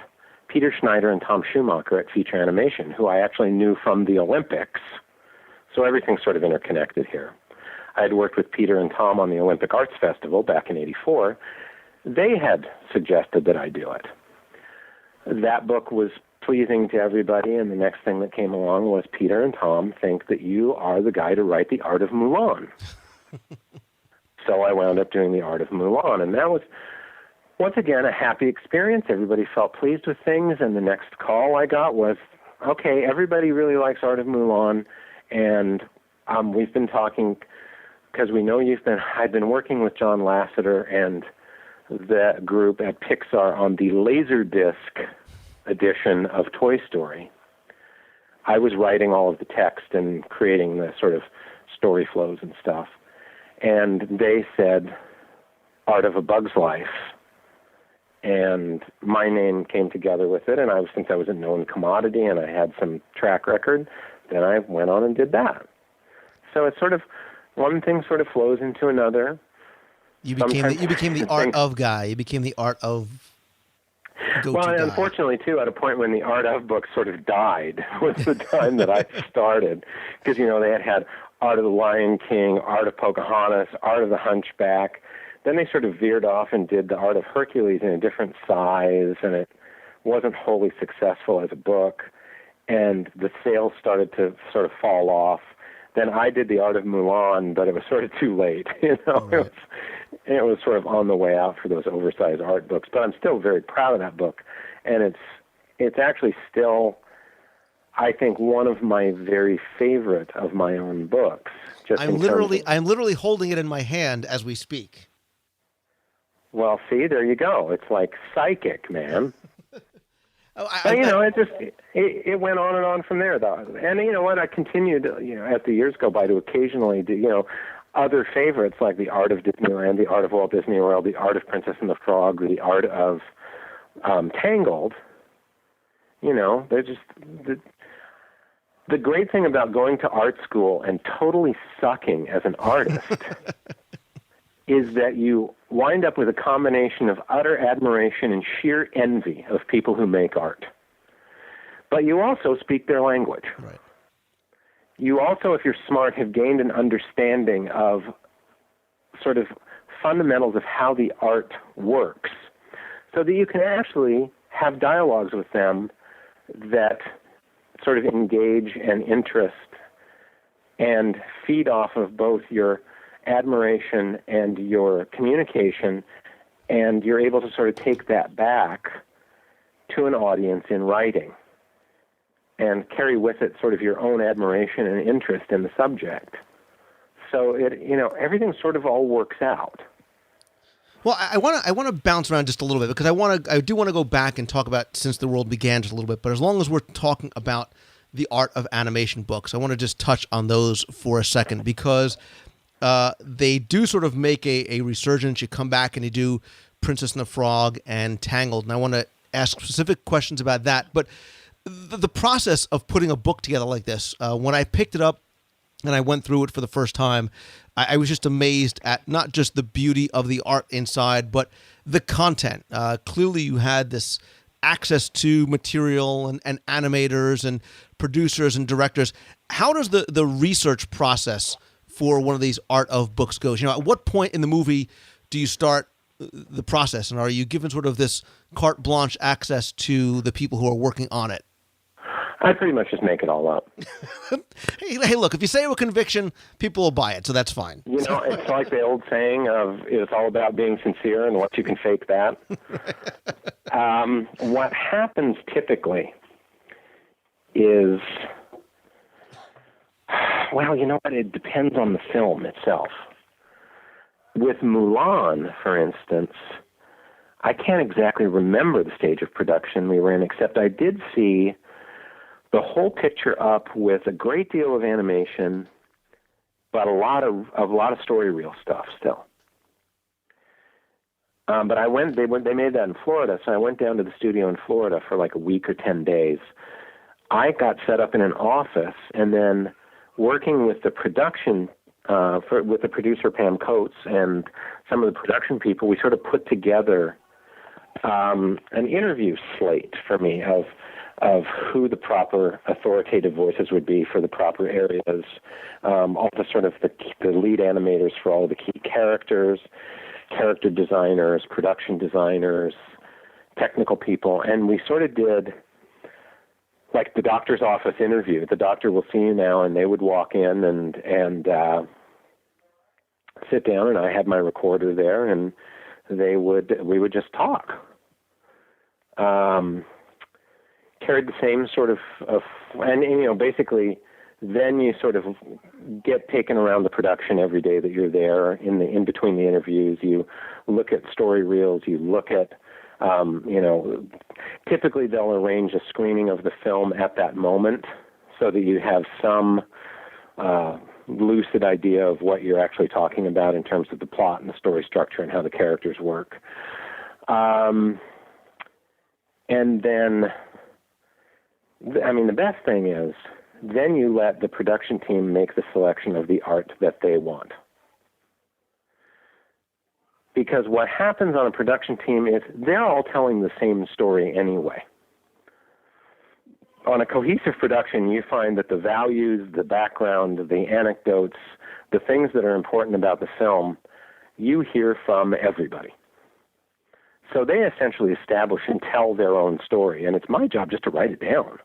Peter Schneider and Tom Schumacher at Feature Animation, who I actually knew from the Olympics, so everything's sort of interconnected here. I had worked with Peter and Tom on the Olympic Arts Festival back in '84. They had suggested that I do it. That book was pleasing to everybody, and the next thing that came along was Peter and Tom think that you are the guy to write The Art of Mulan. So I wound up doing The Art of Mulan, and that was once again, a happy experience. Everybody felt pleased with things, and the next call I got was, okay, everybody really likes Art of Mulan, and we've been talking because we know I've been working with John Lasseter and the group at Pixar on the Laserdisc edition of Toy Story. I was writing all of the text and creating the sort of story flows and stuff. And they said, Art of a Bug's Life. And my name came together with it, and since I was a known commodity and I had some track record, then I went on and did that. So it's sort of, one thing sort of flows into another. You became the art of guy. You became the art of go-to Well, and guy. unfortunately, too, at a point when the art of book sort of died was the time that I started. Because, they had Art of the Lion King, Art of Pocahontas, Art of the Hunchback. Then they sort of veered off and did the Art of Hercules in a different size, and it wasn't wholly successful as a book. And the sales started to sort of fall off. Then I did the Art of Mulan, but it was sort of too late. Right. It was sort of on the way out for those oversized art books. But I'm still very proud of that book, and it's actually still, I think, one of my very favorite of my own books. I'm literally holding it in my hand as we speak. Well, see, there you go. It's like psychic, man. But, it went on and on from there, though. And you know what? I continued, as the years go by, to occasionally do, other favorites like the Art of Disneyland, the Art of Walt Disney World, the Art of Princess and the Frog, the Art of Tangled. They're just the great thing about going to art school and totally sucking as an artist is that you wind up with a combination of utter admiration and sheer envy of people who make art. But you also speak their language. Right. You also, if you're smart, have gained an understanding of sort of fundamentals of how the art works, so that you can actually have dialogues with them that sort of engage and interest and feed off of both your admiration and your communication, and you're able to sort of take that back to an audience in writing and carry with it sort of your own admiration and interest in the subject. So everything sort of all works out. Well, I want to bounce around just a little bit because I do want to go back and talk about Since the World Began just a little bit. But as long as we're talking about the art of animation books, I want to just touch on those for a second because they do sort of make a resurgence. You come back and you do Princess and the Frog and Tangled, and I want to ask specific questions about that. But the process of putting a book together like this, when I picked it up and I went through it for the first time, I was just amazed at not just the beauty of the art inside, but the content. Clearly, you had this access to material and animators and producers and directors. How does the research process for one of these art of books go? At what point in the movie do you start the process, and are you given sort of this carte blanche access to the people who are working on it? I pretty much just make it all up. Hey, look, if you say it with conviction, people will buy it, so that's fine. It's like the old saying of it's all about being sincere, and once you can fake that. What happens typically is, well, you know what? It depends on the film itself. With Mulan, for instance, I can't exactly remember the stage of production we were in, except I did see the whole picture up with a great deal of animation, but a lot of story reel stuff still. But I went. They made that in Florida, so I went down to the studio in Florida for like a week or 10 days. I got set up in an office, and then working with the production, with the producer Pam Coates and some of the production people, we sort of put together an interview slate for me of who the proper authoritative voices would be for the proper areas, all the sort of the lead animators for all of the key characters, character designers, production designers, technical people, and we sort of did like the doctor's office interview. The doctor will see you now, and they would walk in and sit down, and I had my recorder there, and we would just talk. Carried the same sort of basically then you sort of get taken around the production every day that you're there in between the interviews. You look at story reels, you look at, typically they'll arrange a screening of the film at that moment so that you have some lucid idea of what you're actually talking about in terms of the plot and the story structure and how the characters work. And then, the best thing is, then you let the production team make the selection of the art that they want. Because what happens on a production team is they're all telling the same story anyway. On a cohesive production, you find that the values, the background, the anecdotes, the things that are important about the film, you hear from everybody. So they essentially establish and tell their own story, and it's my job just to write it down.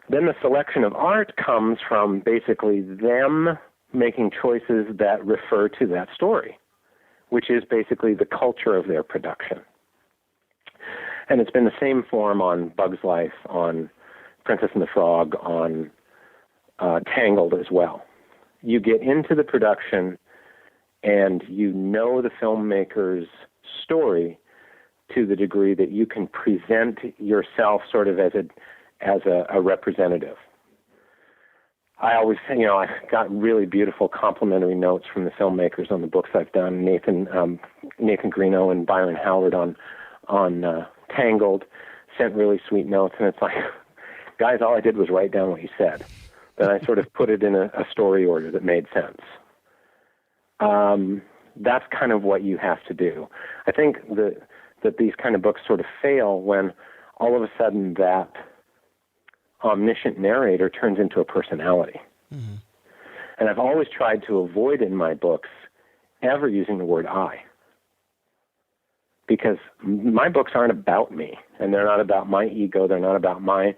Then the selection of art comes from basically them making choices that refer to that story, which is basically the culture of their production. And it's been the same form on Bug's Life, on Princess and the Frog, on Tangled as well. You get into the production and you know the filmmaker's story to the degree that you can present yourself sort of as a representative. I always, I got really beautiful complimentary notes from the filmmakers on the books I've done. Nathan Greeno and Byron Howard on Tangled sent really sweet notes, and it's like, guys, all I did was write down what you said. Then I sort of put it in a story order that made sense. That's kind of what you have to do. I think that these kind of books sort of fail when all of a sudden that omniscient narrator turns into a personality. Mm-hmm. And I've always tried to avoid in my books ever using the word I. Because my books aren't about me, and they're not about my ego, they're not about my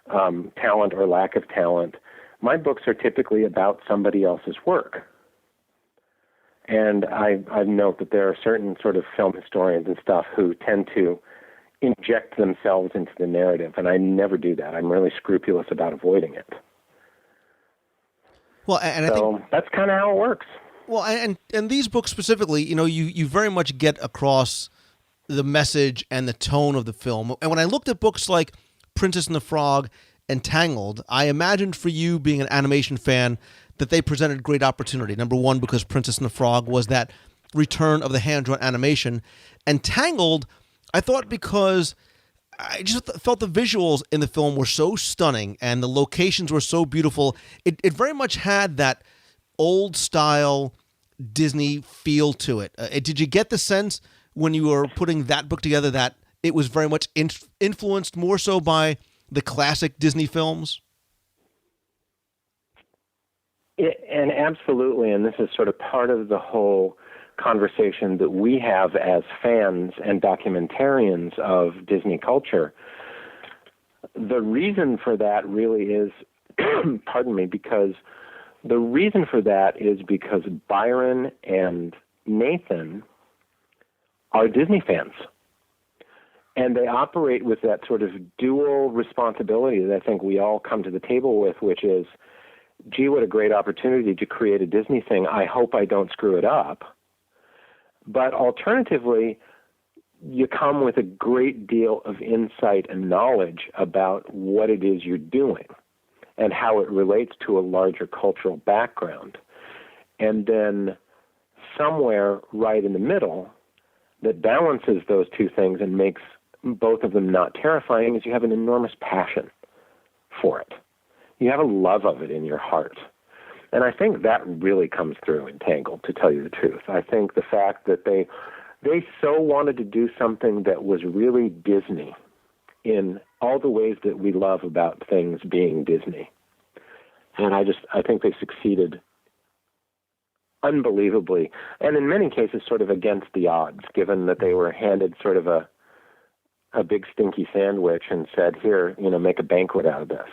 talent or lack of talent. My books are typically about somebody else's work. And I note that there are certain sort of film historians and stuff who tend to inject themselves into the narrative, and I never do that. I'm really scrupulous about avoiding it. Well, and I think that's kind of how it works. Well, and these books specifically, you very much get across the message and the tone of the film. And when I looked at books like Princess and the Frog and Tangled, I imagined for you, being an animation fan, that they presented great opportunity. Number one, because Princess and the Frog was that return of the hand-drawn animation. And Tangled, I thought, because I just felt the visuals in the film were so stunning and the locations were so beautiful. It very much had that old-style Disney feel to it. Did you get the sense when you were putting that book together that it was very much influenced more so by the classic Disney films? And absolutely, and this is sort of part of the whole conversation that we have as fans and documentarians of Disney culture. The reason for that really is, because the reason for that is because Byron and Nathan are Disney fans. And they operate with that sort of dual responsibility that I think we all come to the table with, which is, gee, what a great opportunity to create a Disney thing. I hope I don't screw it up. But alternatively, you come with a great deal of insight and knowledge about what it is you're doing and how it relates to a larger cultural background. And then somewhere right in the middle that balances those two things and makes both of them not terrifying is you have an enormous passion for it. You have a love of it in your heart. And I think that really comes through in Tangled, to tell you the truth. I think the fact that they so wanted to do something that was really Disney in all the ways that we love about things being Disney. And I think they succeeded unbelievably, and in many cases sort of against the odds, given that they were handed sort of a big stinky sandwich and said, here, make a banquet out of this.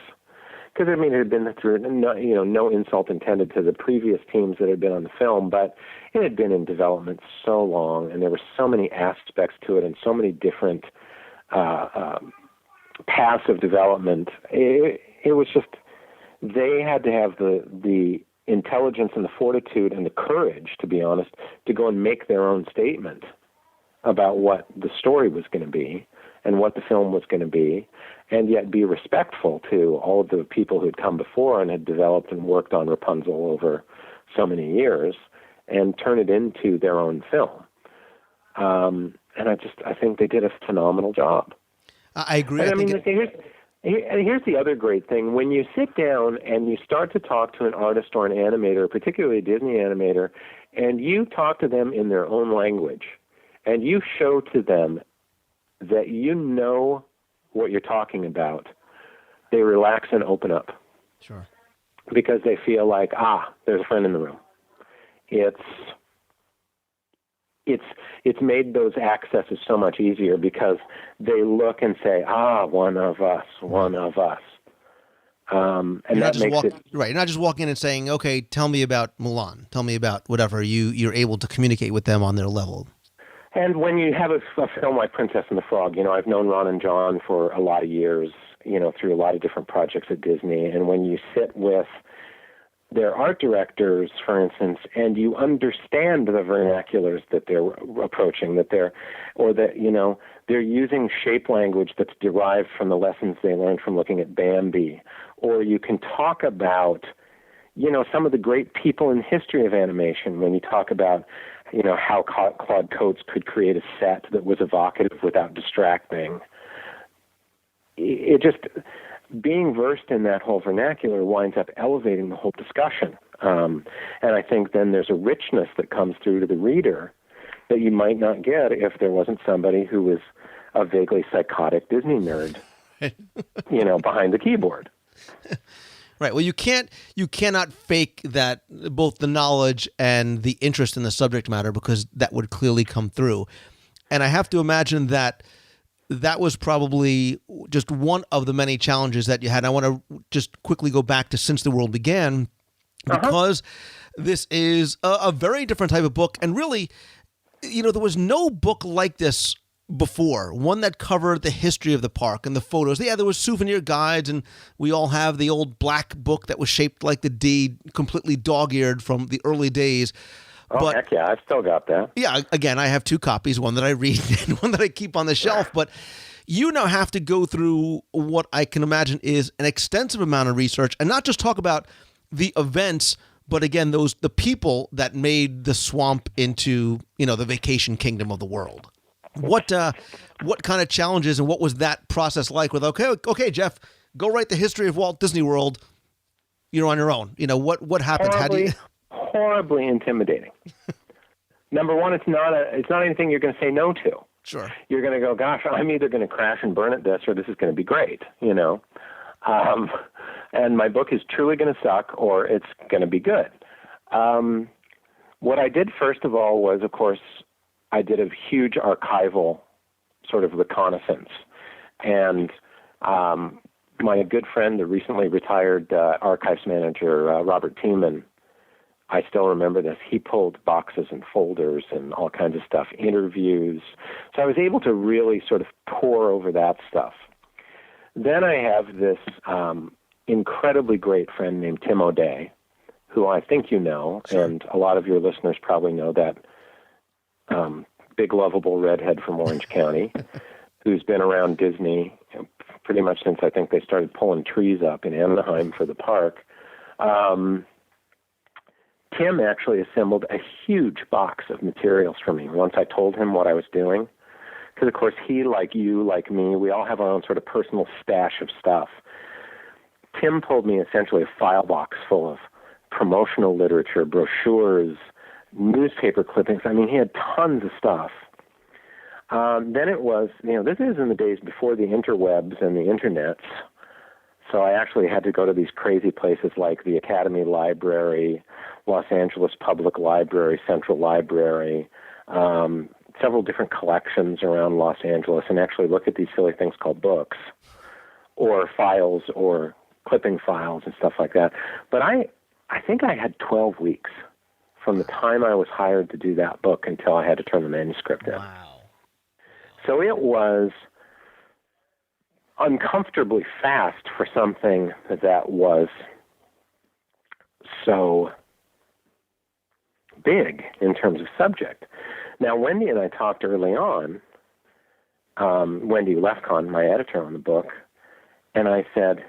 because I mean, it had been through, no insult intended to the previous teams that had been on the film, but it had been in development so long, and there were so many aspects to it, and so many different paths of development. It was just, they had to have the intelligence and the fortitude and the courage, to be honest, to go and make their own statement about what the story was going to be and what the film was going to be, and yet be respectful to all of the people who had come before and had developed and worked on Rapunzel over so many years, and turn it into their own film. And I think they did a phenomenal job. I agree. And here's the other great thing. When you sit down and you start to talk to an artist or an animator, particularly a Disney animator, and you talk to them in their own language, and you show to them that you know what you're talking about, they relax and open up. Sure. Because they feel like, there's a friend in the room. It's made those accesses so much easier because they look and say, one of us. And that makes it... Right, you're not just walking in and saying, okay, tell me about Mulan. Tell me about whatever. You're able to communicate with them on their level. And when you have a film like Princess and the Frog, I've known Ron and John for a lot of years, through a lot of different projects at Disney. And when you sit with their art directors, for instance, and you understand the vernaculars that they're approaching, they're using shape language that's derived from the lessons they learned from looking at Bambi, or you can talk about, some of the great people in the history of animation when you talk about, how Claude Coates could create a set that was evocative without distracting. It just, being versed in that whole vernacular winds up elevating the whole discussion. And I think then there's a richness that comes through to the reader that you might not get if there wasn't somebody who was a vaguely psychotic Disney nerd, behind the keyboard. Right. Well, you cannot fake that, both the knowledge and the interest in the subject matter, because that would clearly come through. And I have to imagine that was probably just one of the many challenges that you had. I want to just quickly go back to Since the World Began, because this is a very different type of book. And really, there was no book like this before, one that covered the history of the park and the photos. Yeah, there was souvenir guides, and we all have the old black book that was shaped like the D, completely dog-eared from the early days. But, heck yeah, I've still got that. Yeah, again, I have two copies, one that I read and one that I keep on the shelf. But you now have to go through what I can imagine is an extensive amount of research, and not just talk about the events, but again, the people that made the swamp into, the vacation kingdom of the world. What kind of challenges and what was that process like with, okay, Jeff, go write the history of Walt Disney World, on your own. What happens? Horribly intimidating. Number one, it's not anything you're going to say no to. Sure. You're going to go, gosh, I'm either going to crash and burn at this, or this is going to be great, and my book is truly going to suck, or it's going to be good. What I did first of all was, of course, I did a huge archival sort of reconnaissance. And my good friend, the recently retired archives manager, Robert Tiemann, I still remember this. He pulled boxes and folders and all kinds of stuff, interviews. So I was able to really sort of pore over that stuff. Then I have this incredibly great friend named Tim O'Day, who I think you know, sure. And a lot of your listeners probably know that big, lovable redhead from Orange County, who's been around Disney pretty much since I think they started pulling trees up in Anaheim for the park. Tim actually assembled a huge box of materials for me once I told him what I was doing. Because, of course, he, like you, like me, we all have our own sort of personal stash of stuff. Tim pulled me essentially a file box full of promotional literature, brochures, newspaper clippings. I mean, he had tons of stuff. Then it was, this is in the days before the interwebs and the internets. So I actually had to go to these crazy places like the Academy Library, Los Angeles Public Library, Central Library, several different collections around Los Angeles, and actually look at these silly things called books or files or clipping files and stuff like that. But I think I had 12 weeks from the time I was hired to do that book until I had to turn the manuscript in. Wow. So it was uncomfortably fast for something that was so big in terms of subject. Now, Wendy and I talked early on, Wendy Lefkon, my editor on the book, and I said,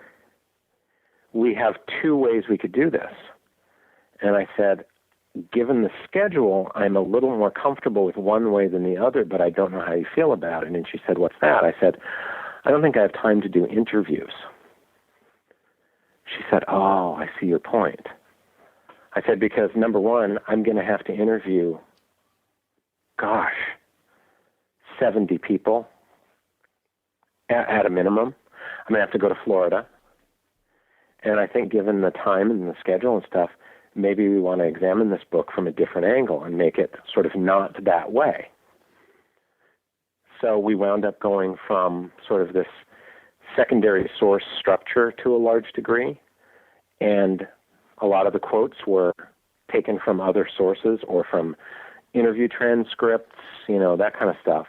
we have two ways we could do this. And I said, given the schedule, I'm a little more comfortable with one way than the other, but I don't know how you feel about it. And she said, what's that? I said, I don't think I have time to do interviews. She said, oh, I see your point. I said, because number one, I'm going to have to interview, 70 people at a minimum. I'm going to have to go to Florida. And I think given the time and the schedule and stuff, maybe we want to examine this book from a different angle and make it sort of not that way. So we wound up going from sort of this secondary source structure to a large degree, and a lot of the quotes were taken from other sources or from interview transcripts, that kind of stuff,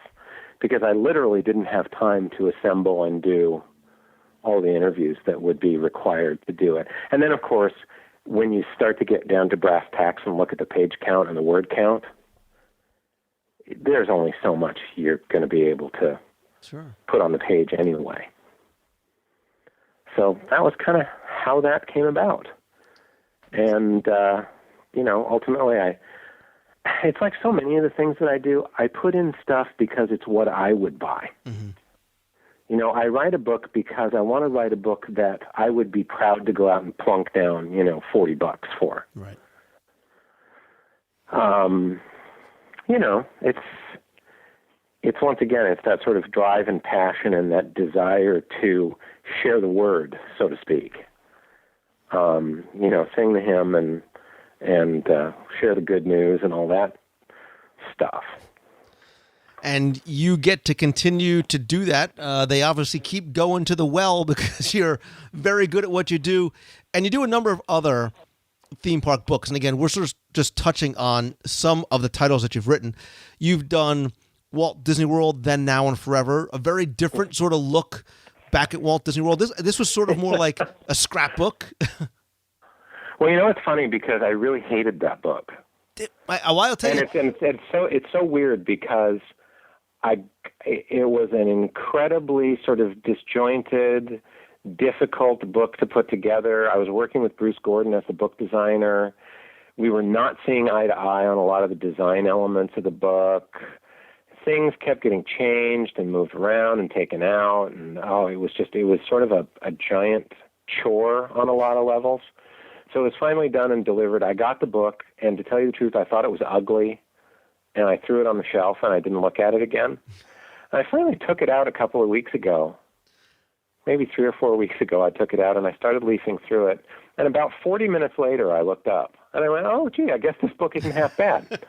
because I literally didn't have time to assemble and do all the interviews that would be required to do it. And then, of course, when you start to get down to brass tacks and look at the page count and the word count, there's only so much you're going to be able to put on the page anyway. So that was kind of how that came about. And, ultimately it's like so many of the things that I do, I put in stuff because it's what I would buy. Mm-hmm. I write a book because I want to write a book that I would be proud to go out and plunk down, $40 for. Right. It's once again, it's that sort of drive and passion and that desire to share the word, so to speak. Sing the hymn and share the good news and all that stuff. And you get to continue to do that. They obviously keep going to the well because you're very good at what you do. And you do a number of other theme park books. And again, we're sort of just touching on some of the titles that you've written. You've done Walt Disney World, Then, Now, and Forever, a very different sort of look back at Walt Disney World. This was sort of more like a scrapbook. Well, it's funny because I really hated that book. I'll tell you. And it's so weird because it was an incredibly sort of disjointed, difficult book to put together. I was working with Bruce Gordon as the book designer. We were not seeing eye to eye on a lot of the design elements of the book. Things kept getting changed and moved around and taken out, and it was sort of a giant chore on a lot of levels. So it was finally done and delivered. I got the book, and to tell you the truth, I thought it was ugly, and I threw it on the shelf, and I didn't look at it again. And I finally took it out a couple of weeks ago, maybe 3 or 4 weeks ago. I took it out, and I started leafing through it. And about 40 minutes later, I looked up, and I went, oh, gee, I guess this book isn't half bad.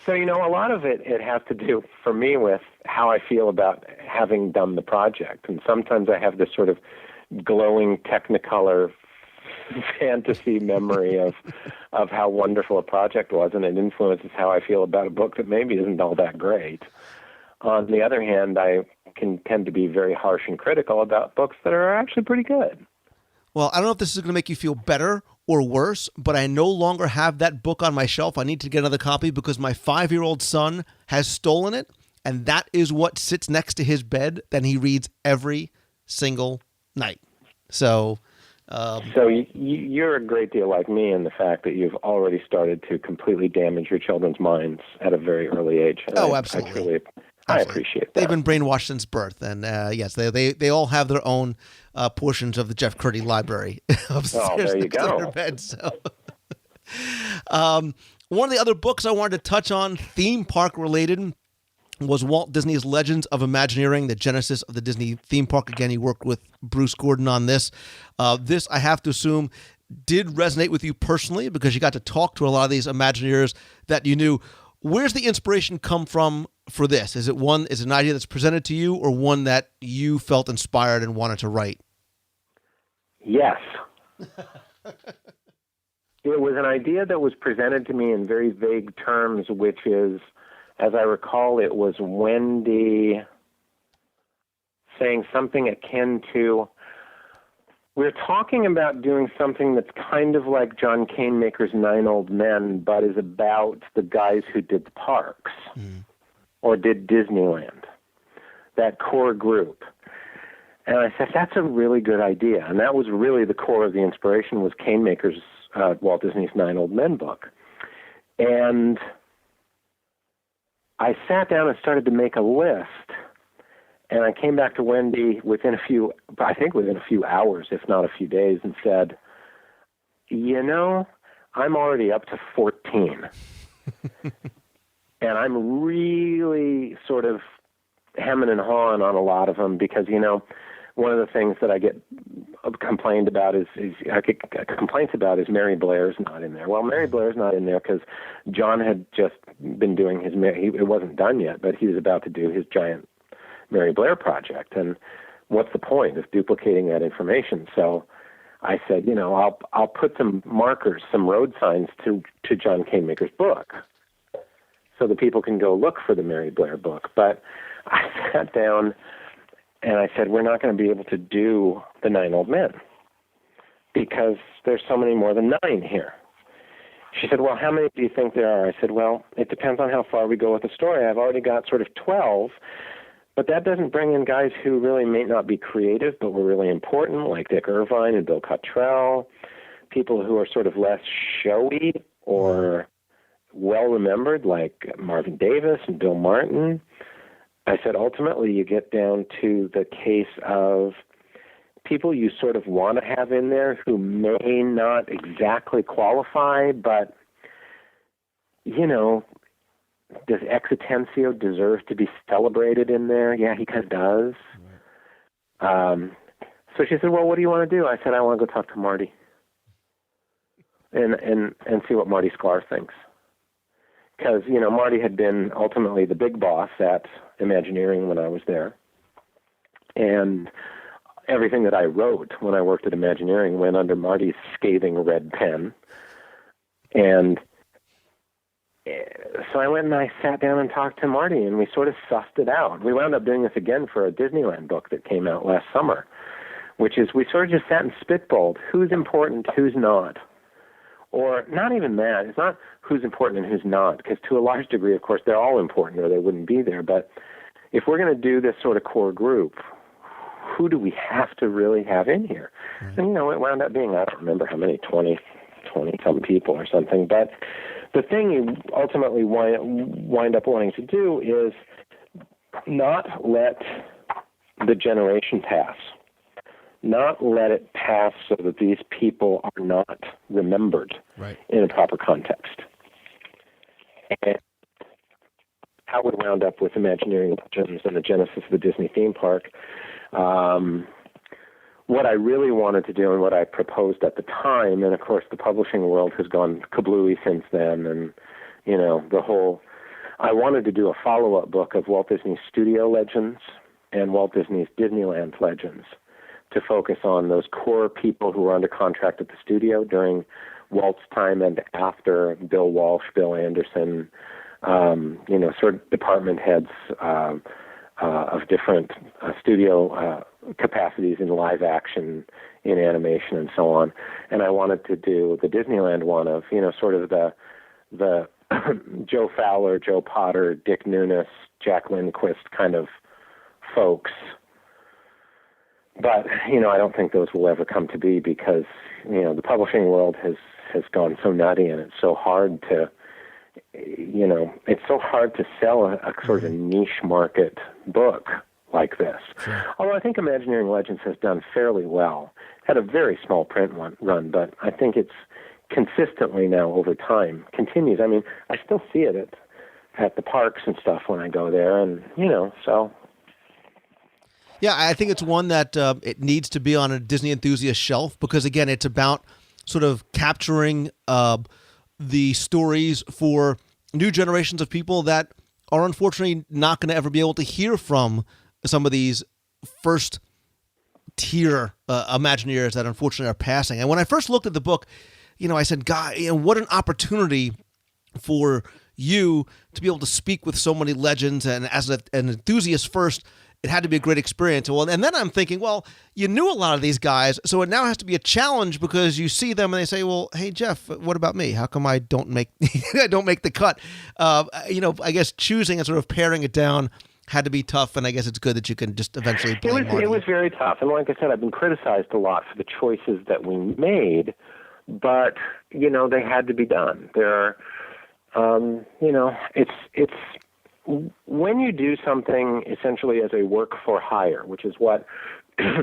So, a lot of it has to do, for me, with how I feel about having done the project. And sometimes I have this sort of glowing Technicolor fantasy memory of how wonderful a project was, and it influences how I feel about a book that maybe isn't all that great. On the other hand, I can tend to be very harsh and critical about books that are actually pretty good. Well, I don't know if this is going to make you feel better or worse, but I no longer have that book on my shelf. I need to get another copy because my 5-year-old son has stolen it, and that is what sits next to his bed that he reads every single night. So you're a great deal like me in the fact that you've already started to completely damage your children's minds at a very early age. And Absolutely. I appreciate that. They've been brainwashed since birth, and yes, they all have their own portions of the Jeff Curdy library upstairs there you next to go. their bed. So, one of the other books I wanted to touch on, theme park related, was Walt Disney's Legends of Imagineering, the genesis of the Disney theme park. Again, he worked with Bruce Gordon on this. This, I have to assume, did resonate with you personally because you got to talk to a lot of these Imagineers that you knew. Where's the inspiration come from for this? Is it an idea that's presented to you or one that you felt inspired and wanted to write? Yes. It was an idea that was presented to me in very vague terms, which is, as I recall, it was Wendy saying something akin to, we're talking about doing something that's kind of like John Canemaker's Nine Old Men, but is about the guys who did the parks or did Disneyland, that core group. And I said, that's a really good idea. And that was really the core of the inspiration, was Canemaker's Walt Disney's Nine Old Men book. And I sat down and started to make a list. And I came back to Wendy within a few hours, if not a few days, and said, I'm already up to 14. And I'm really sort of hemming and hawing on a lot of them because, one of the things that I get complaints about is Mary Blair's not in there. Well, Mary Blair's not in there because John had just been doing it wasn't done yet, but he was about to do his giant Mary Blair project. And what's the point of duplicating that information? So I said, I'll put some markers, some road signs to John Canemaker's book so that people can go look for the Mary Blair book. But I sat down and I said, we're not going to be able to do the Nine Old Men because there's so many more than 9 here. She said, well, how many do you think there are? I said, well, it depends on how far we go with the story. I've already got sort of 12, but that doesn't bring in guys who really may not be creative but were really important, like Dick Irvine and Bill Cottrell, people who are sort of less showy or well-remembered, like Marvin Davis and Bill Martin. I said, ultimately, you get down to the case of people you sort of want to have in there who may not exactly qualify, but, does Exitensio deserve to be celebrated in there? Yeah, he kind of does. Right. So she said, well, what do you want to do? I said, I want to go talk to Marty and see what Marty Sklar thinks. Because, Marty had been ultimately the big boss at Imagineering when I was there. And everything that I wrote when I worked at Imagineering went under Marty's scathing red pen. And so I went and I sat down and talked to Marty, and we sort of sussed it out. We wound up doing this again for a Disneyland book that came out last summer, which is we sort of just sat and spitballed who's important, who's not. Or not even that. It's not who's important and who's not, because to a large degree, of course, they're all important or they wouldn't be there. But if we're going to do this sort of core group, who do we have to really have in here? Right. And, it wound up being, I don't remember how many, 20-some people or something. But the thing you ultimately wind up wanting to do is not let the generation pass. Not let it pass so that these people are not remembered in a proper context. And how we wound up with Imagineering Legends and the genesis of the Disney theme park, what I really wanted to do and what I proposed at the time, and of course the publishing world has gone kablooey since then, and, I wanted to do a follow-up book of Walt Disney's Studio Legends and Walt Disney's Disneyland Legends, to focus on those core people who were under contract at the studio during Walt's time and after Bill Walsh, Bill Anderson, sort of department heads of different studio capacities in live action, in animation, and so on. And I wanted to do the Disneyland one of, sort of the Joe Fowler, Joe Potter, Dick Nunes, Jack Lindquist kind of folks. But, I don't think those will ever come to be because, the publishing world has gone so nutty, and it's so hard to, sell a sort of niche market book like this. Sure. Although I think Imagineering Legends has done fairly well. Had a very small print run, but I think it's consistently now over time continues. I mean, I still see it at the parks and stuff when I go there, and, so... Yeah, I think it's one that it needs to be on a Disney enthusiast shelf because, again, it's about sort of capturing the stories for new generations of people that are unfortunately not going to ever be able to hear from some of these first top-tier Imagineers that unfortunately are passing. And when I first looked at the book, I said, God, what an opportunity for you to be able to speak with so many legends. And as an enthusiast first, it had to be a great experience. Well, and then I'm thinking, well, you knew a lot of these guys, so it now has to be a challenge because you see them and they say, well, hey, Jeff, what about me? How come I don't make I don't make the cut? I guess choosing and sort of paring it down had to be tough, and I guess it's good that you can just eventually blame Marty. It was very tough, and like I said, I've been criticized a lot for the choices that we made, but, they had to be done. There are, it's when you do something essentially as a work for hire, which is what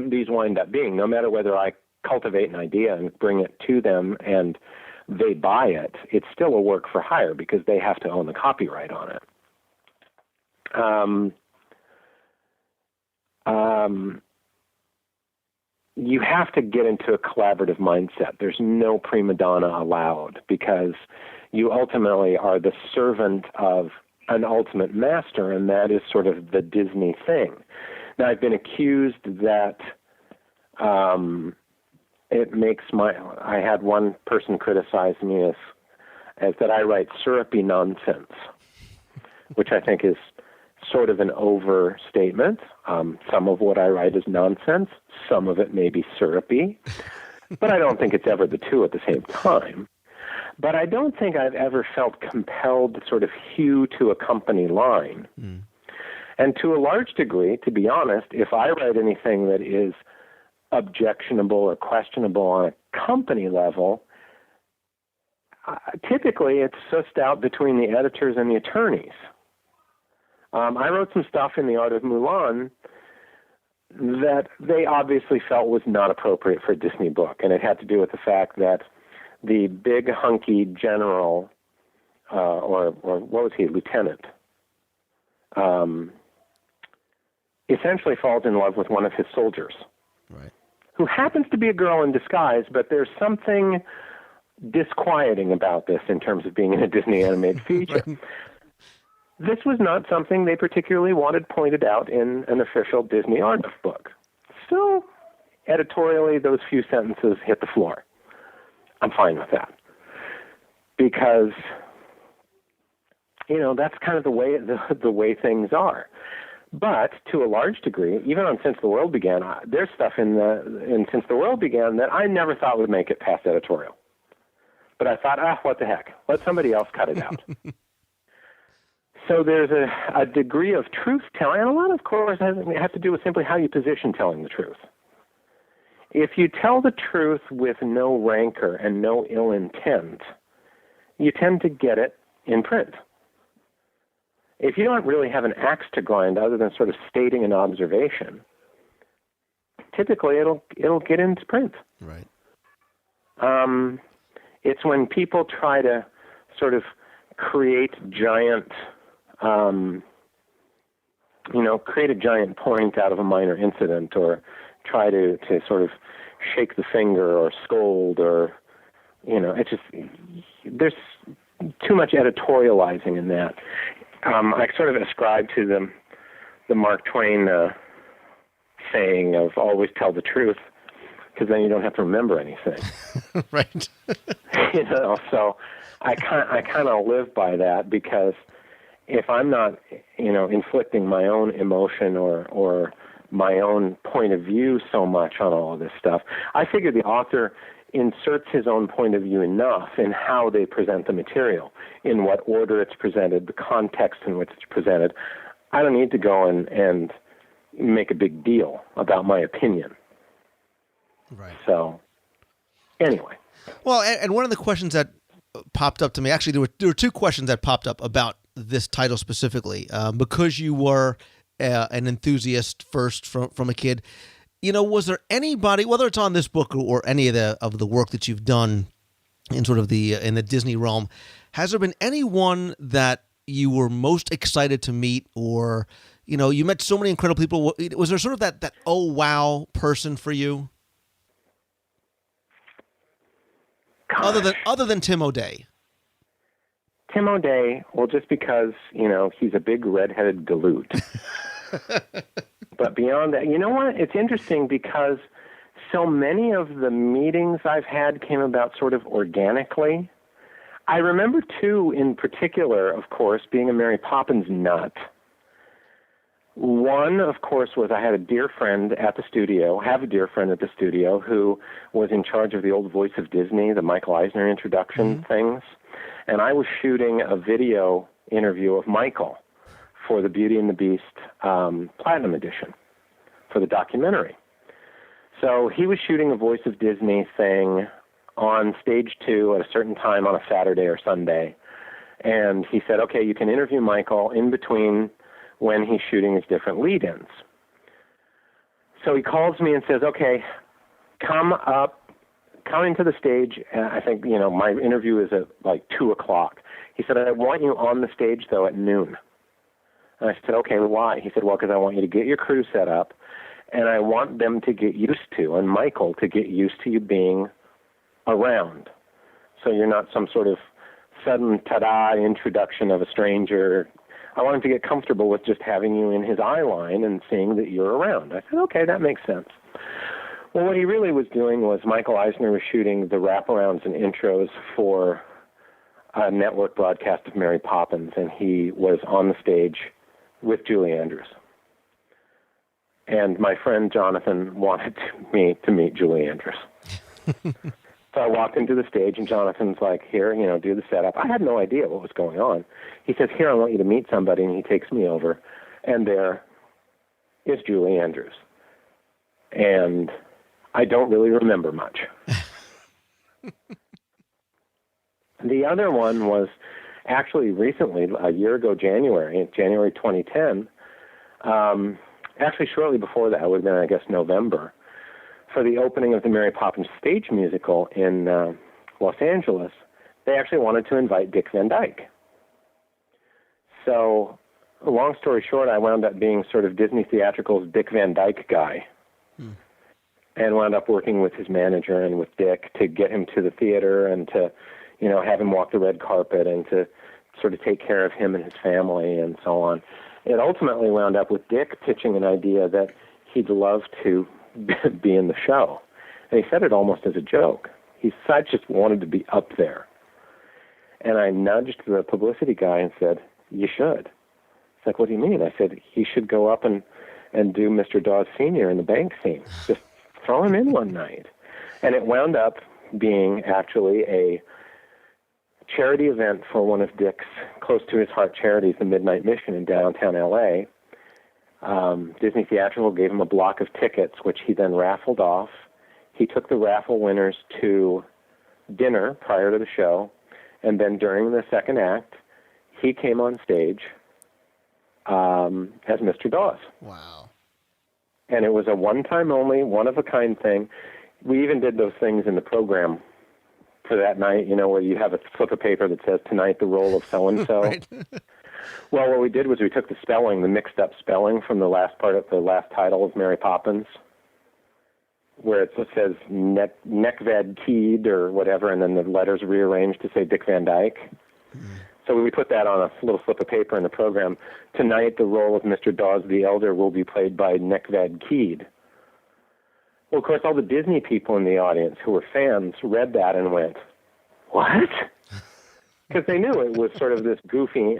these wind up being, no matter whether I cultivate an idea and bring it to them and they buy it, it's still a work for hire because they have to own the copyright on it. You have to get into a collaborative mindset. There's no prima donna allowed because you ultimately are the servant of an ultimate master, and that is sort of the Disney thing. Now, I've been accused that it makes I had one person criticize me as that I write syrupy nonsense, which I think is sort of an overstatement. Some of what I write is nonsense. Some of it may be syrupy, but I don't think it's ever the two at the same time. But I don't think I've ever felt compelled to sort of hew to a company line. Mm. And to a large degree, to be honest, if I write anything that is objectionable or questionable on a company level, typically it's sussed out between the editors and the attorneys. I wrote some stuff in The Art of Mulan that they obviously felt was not appropriate for a Disney book, and it had to do with the fact that the big hunky general, or what was he, lieutenant, essentially falls in love with one of his soldiers, right, who happens to be a girl in disguise, but there's something disquieting about this in terms of being in a Disney animated feature. Right. This was not something they particularly wanted pointed out in an official Disney art book. So, editorially, those few sentences hit the floor. I'm fine with that. Because, that's kind of the way things are. But to a large degree, even on Since the World Began, there's stuff in Since the World Began that I never thought would make it past editorial. But I thought, what the heck? Let somebody else cut it out. So there's a degree of truth-telling, and a lot, of course, has to do with simply how you position telling the truth. If you tell the truth with no rancor and no ill intent, you tend to get it in print. If you don't really have an axe to grind other than sort of stating an observation, typically it'll get into print. Right. It's when people try to sort of create giant, create a giant point out of a minor incident, or try to sort of shake the finger or scold, or, it's just, there's too much editorializing in that. I sort of ascribe to the Mark Twain saying of always tell the truth, because then you don't have to remember anything. Right. So I kind of live by that, because if I'm not, inflicting my own emotion or my own point of view so much on all of this stuff, I figure the author inserts his own point of view enough in how they present the material, in what order it's presented, the context in which it's presented. I don't need to go and make a big deal about my opinion. Right. So, anyway. Well, and one of the questions that popped up to me, actually, there were two questions that popped up about this title specifically, because you were an enthusiast first from a kid. Was there anybody, whether it's on this book or any of the work that you've done in sort of in the Disney realm, has there been anyone that you were most excited to meet, or you met so many incredible people? Was there sort of that oh wow person for you? Gosh. Other than Tim O'Day. Tim O'Day, well, just because, he's a big red-headed galoot. But beyond that, you know what? It's interesting because so many of the meetings I've had came about sort of organically. I remember two in particular, of course, being a Mary Poppins nut. One, of course, was I had a dear friend at the studio, have a dear friend at the studio, who was in charge of the old Voice of Disney, the Michael Eisner introduction things. And I was shooting a video interview of Michael for the Beauty and the Beast Platinum Edition for the documentary. So he was shooting a Voice of Disney thing on stage 2 at a certain time on a Saturday or Sunday. And he said, okay, you can interview Michael in between when he's shooting his different lead-ins. So he calls me and says, okay, come into the stage. I think, my interview is at like 2 o'clock. He said, I want you on the stage, though, at noon. And I said, okay, why? He said, well, because I want you to get your crew set up, and I want them to get used to, and Michael to get used to you being around. So you're not some sort of sudden ta-da introduction of a stranger. I want him to get comfortable with just having you in his eye line and seeing that you're around. I said, okay, that makes sense. Well, what he really was doing was Michael Eisner was shooting the wraparounds and intros for a network broadcast of Mary Poppins, and he was on the stage with Julie Andrews. And my friend Jonathan wanted me to meet Julie Andrews. So I walked into the stage, and Jonathan's like, here, do the setup. I had no idea what was going on. He says, here, I want you to meet somebody, and he takes me over, and there is Julie Andrews. And I don't really remember much. The other one was actually recently, a year ago, January 2010, actually shortly before that, it would have been, I guess, November, for the opening of the Mary Poppins stage musical in Los Angeles. They actually wanted to invite Dick Van Dyke. So, long story short, I wound up being sort of Disney Theatrical's Dick Van Dyke guy, and wound up working with his manager and with Dick to get him to the theater and to, have him walk the red carpet and to sort of take care of him and his family and so on. It ultimately wound up with Dick pitching an idea that he'd love to be in the show. And he said it almost as a joke. He said, I just wanted to be up there. And I nudged the publicity guy and said, you should. He's like, what do you mean? I said, he should go up and do Mr. Dawes Sr. in the bank scene. Just throw him in one night. And it wound up being actually a charity event for one of Dick's close to his heart charities, the Midnight Mission in downtown L.A. Disney Theatrical gave him a block of tickets, which he then raffled off. He took the raffle winners to dinner prior to the show, and then during the second act, he came on stage as Mr. Dawes. Wow. And it was a one-time only, one-of-a-kind thing. We even did those things in the program for that night, where you have a slip of paper that says, tonight the role of so-and-so. Right. Well, what we did was we took the spelling, the mixed-up spelling from the last part of the last title of Mary Poppins, where it says Nekvad Keed or whatever, and then the letters rearranged to say Dick Van Dyke. So we put that on a little slip of paper in the program. Tonight, the role of Mr. Dawes the Elder will be played by Nekvad Keed. Well, of course, all the Disney people in the audience who were fans read that and went, what? Because they knew it was sort of this goofy,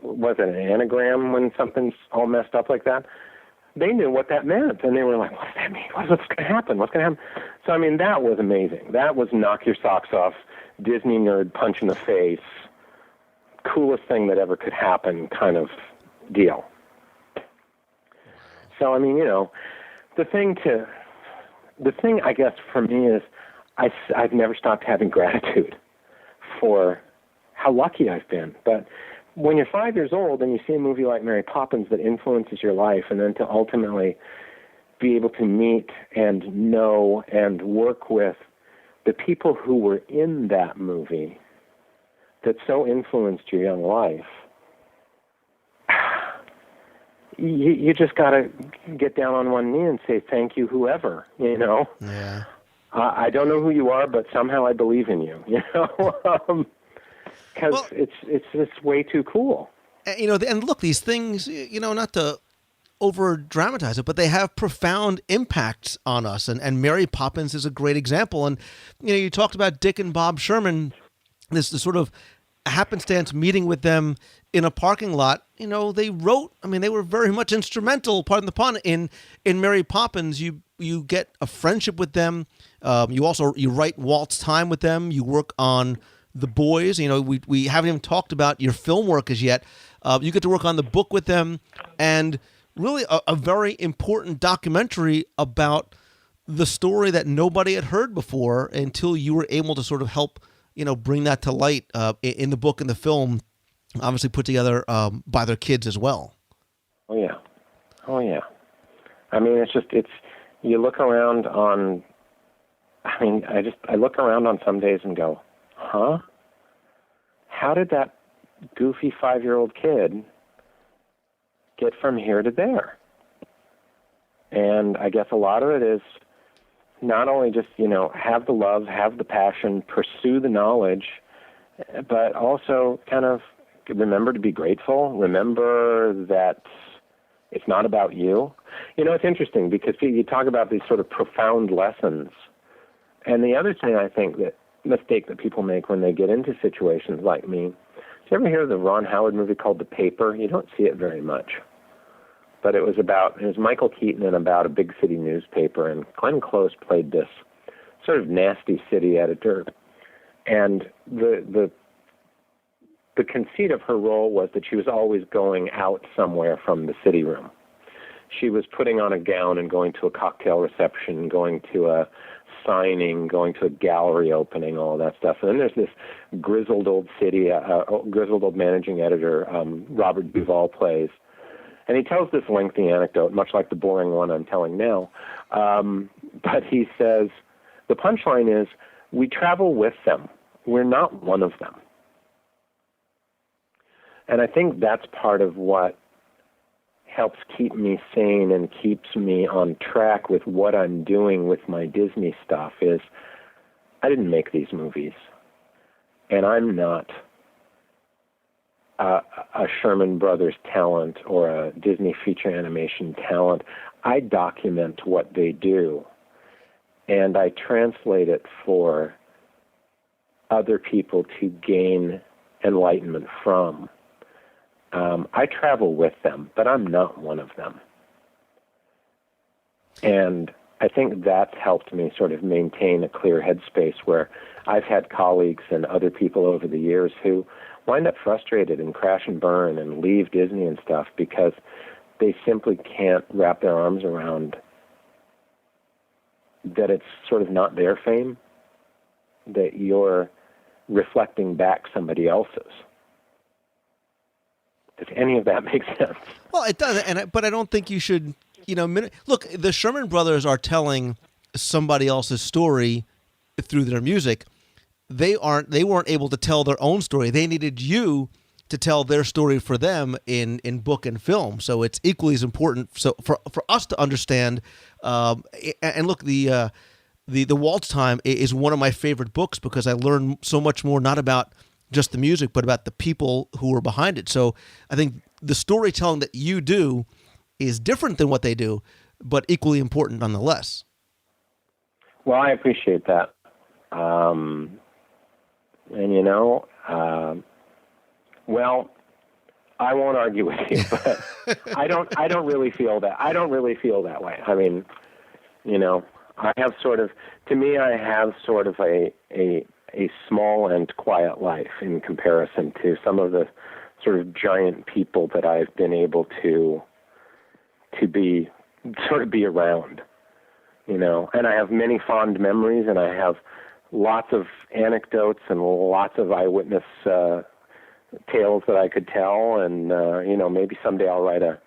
was it an anagram when something's all messed up like that? They knew what that meant, and they were like, what does that mean? What's going to happen? What's going to happen? So, I mean, that was amazing. That was knock your socks off, Disney nerd punch in the face, coolest thing that ever could happen kind of deal. So, I mean, the thing, I guess, for me is I've never stopped having gratitude for how lucky I've been. But when you're 5 years old and you see a movie like Mary Poppins that influences your life, and then to ultimately be able to meet and know and work with the people who were in that movie that so influenced your young life, you just got to get down on one knee and say, thank you, whoever, Yeah. I don't know who you are, but somehow I believe in you, because it's just way too cool. And look, these things, not to over dramatize it, but they have profound impacts on us. And Mary Poppins is a great example. And, you talked about Dick and Bob Sherman, this sort of happenstance meeting with them in a parking lot. They wrote, they were very much instrumental, pardon the pun, in Mary Poppins. You get a friendship with them. You write Walt's time with them. You work on The Boys. We haven't even talked about your film work as yet. You get to work on the book with them, and really a very important documentary about the story that nobody had heard before until you were able to sort of help, bring that to light in the book and the film, obviously put together by their kids as well. Oh yeah. You look around on. I look around on some days and go, huh? How did that goofy 5-year-old kid get from here to there? And I guess a lot of it is not only just, have the love, have the passion, pursue the knowledge, but also kind of remember to be grateful, remember that it's not about you. It's interesting because you talk about these sort of profound lessons. And the other thing I think mistake that people make when they get into situations like me, did you ever hear of the Ron Howard movie called The Paper? You don't see it very much. But it was Michael Keaton and about a big city newspaper, and Glenn Close played this sort of nasty city editor. And the conceit of her role was that she was always going out somewhere from the city room. She was putting on a gown and going to a cocktail reception, going to a signing, going to a gallery opening, all that stuff. And then there's this grizzled old managing editor, Robert Duvall plays. And he tells this lengthy anecdote, much like the boring one I'm telling now. But he says, the punchline is, we travel with them. We're not one of them. And I think that's part of what helps keep me sane and keeps me on track with what I'm doing with my Disney stuff is I didn't make these movies. And I'm not a Sherman Brothers talent or a Disney feature animation talent. I document what they do, and I translate it for other people to gain enlightenment from. I travel with them, but I'm not one of them. And I think that's helped me sort of maintain a clear headspace where I've had colleagues and other people over the years who wind up frustrated and crash and burn and leave Disney and stuff because they simply can't wrap their arms around that it's sort of not their fame, that you're reflecting back somebody else's. Does any of that make sense? Well, it does, but I don't think you should, look, the Sherman Brothers are telling somebody else's story through their music. They weren't able to tell their own story. They needed you to tell their story for them in book and film. So it's equally as important so for us to understand. And look, the Walt's Time is one of my favorite books because I learned so much more, not about just the music, but about the people who were behind it. So I think the storytelling that you do is different than what they do, but equally important nonetheless. Well, I appreciate that. Well, I won't argue with you, but I don't really feel that. I don't really feel that way. I mean, I have sort of a small and quiet life in comparison to some of the sort of giant people that I've been able to be around, and I have many fond memories, and I have lots of anecdotes and lots of eyewitness tales that I could tell, and maybe someday I'll write a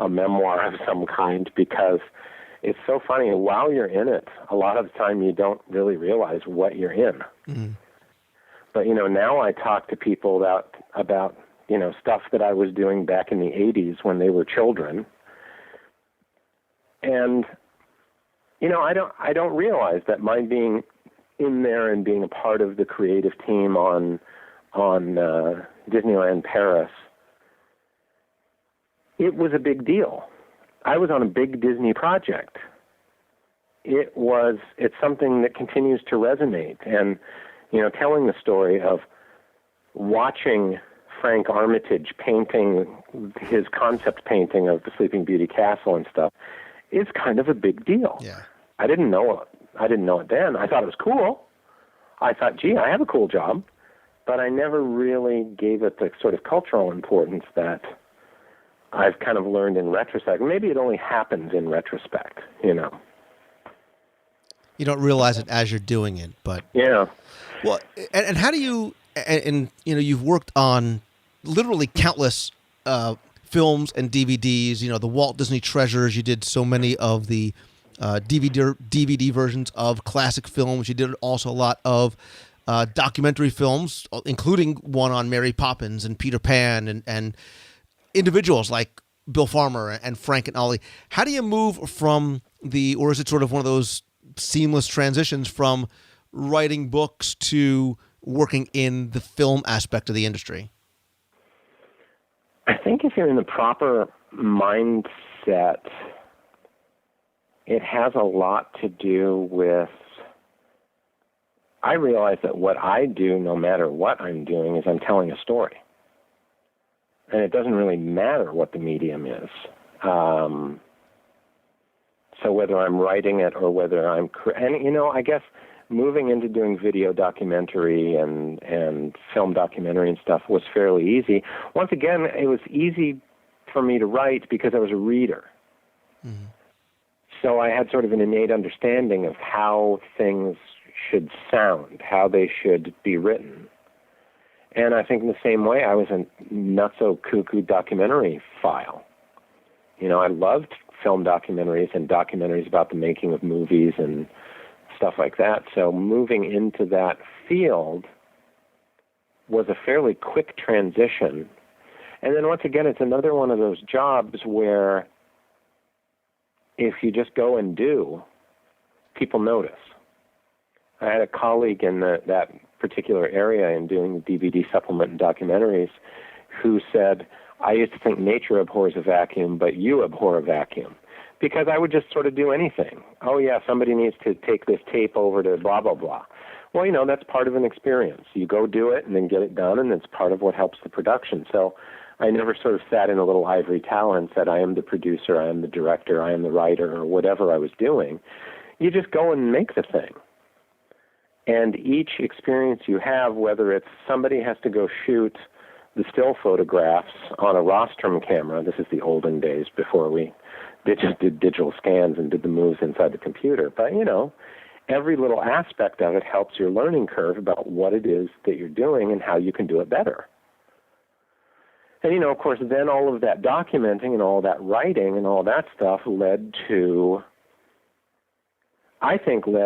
memoir of some kind, because it's so funny. While you're in it, a lot of the time you don't really realize what you're in. Mm-hmm. But now I talk to people about stuff that I was doing back in the 80s when they were children, and I don't realize that my being in there and being a part of the creative team on Disneyland Paris, it was a big deal. I was on a big Disney project. It's something that continues to resonate. And, telling the story of watching Frank Armitage painting his concept painting of the Sleeping Beauty Castle and stuff is kind of a big deal. Yeah. I didn't know it then. I thought it was cool. I thought, gee, I have a cool job. But I never really gave it the sort of cultural importance that I've kind of learned in retrospect. Maybe it only happens in retrospect, You don't realize it as you're doing it, but... Yeah. Well, and how do you... And you've worked on literally countless films and DVDs, the Walt Disney Treasures. You did so many of the DVD versions of classic films. You did also a lot of documentary films, including one on Mary Poppins and Peter Pan and individuals like Bill Farmer and Frank and Ollie. How do you move from or is it sort of one of those seamless transitions from writing books to working in the film aspect of the industry? I think if you're in the proper mindset, it has a lot to do with, I realize that what I do, no matter what I'm doing, is I'm telling a story. And it doesn't really matter what the medium is. So whether I'm writing it or whether I'm... I guess moving into doing video documentary and film documentary and stuff was fairly easy. Once again, it was easy for me to write because I was a reader. Mm-hmm. So I had sort of an innate understanding of how things should sound, how they should be written. And I think in the same way, I was a not-so-cuckoo documentary file. I loved film documentaries and documentaries about the making of movies and stuff like that. So moving into that field was a fairly quick transition. And then once again, it's another one of those jobs where if you just go and do, people notice. I had a colleague in that particular area in doing DVD supplement and documentaries who said, I used to think nature abhors a vacuum, but you abhor a vacuum. Because I would just sort of do anything. Oh, yeah, somebody needs to take this tape over to blah, blah, blah. Well, that's part of an experience. You go do it and then get it done, and it's part of what helps the production. So I never sort of sat in a little ivory tower and said, I am the producer, I am the director, I am the writer, or whatever I was doing. You just go and make the thing. And each experience you have, whether it's somebody has to go shoot the still photographs on a rostrum camera, this is the olden days before they just did digital scans and did the moves inside the computer. But, every little aspect of it helps your learning curve about what it is that you're doing and how you can do it better. And, of course, then all of that documenting and all that writing and all that stuff led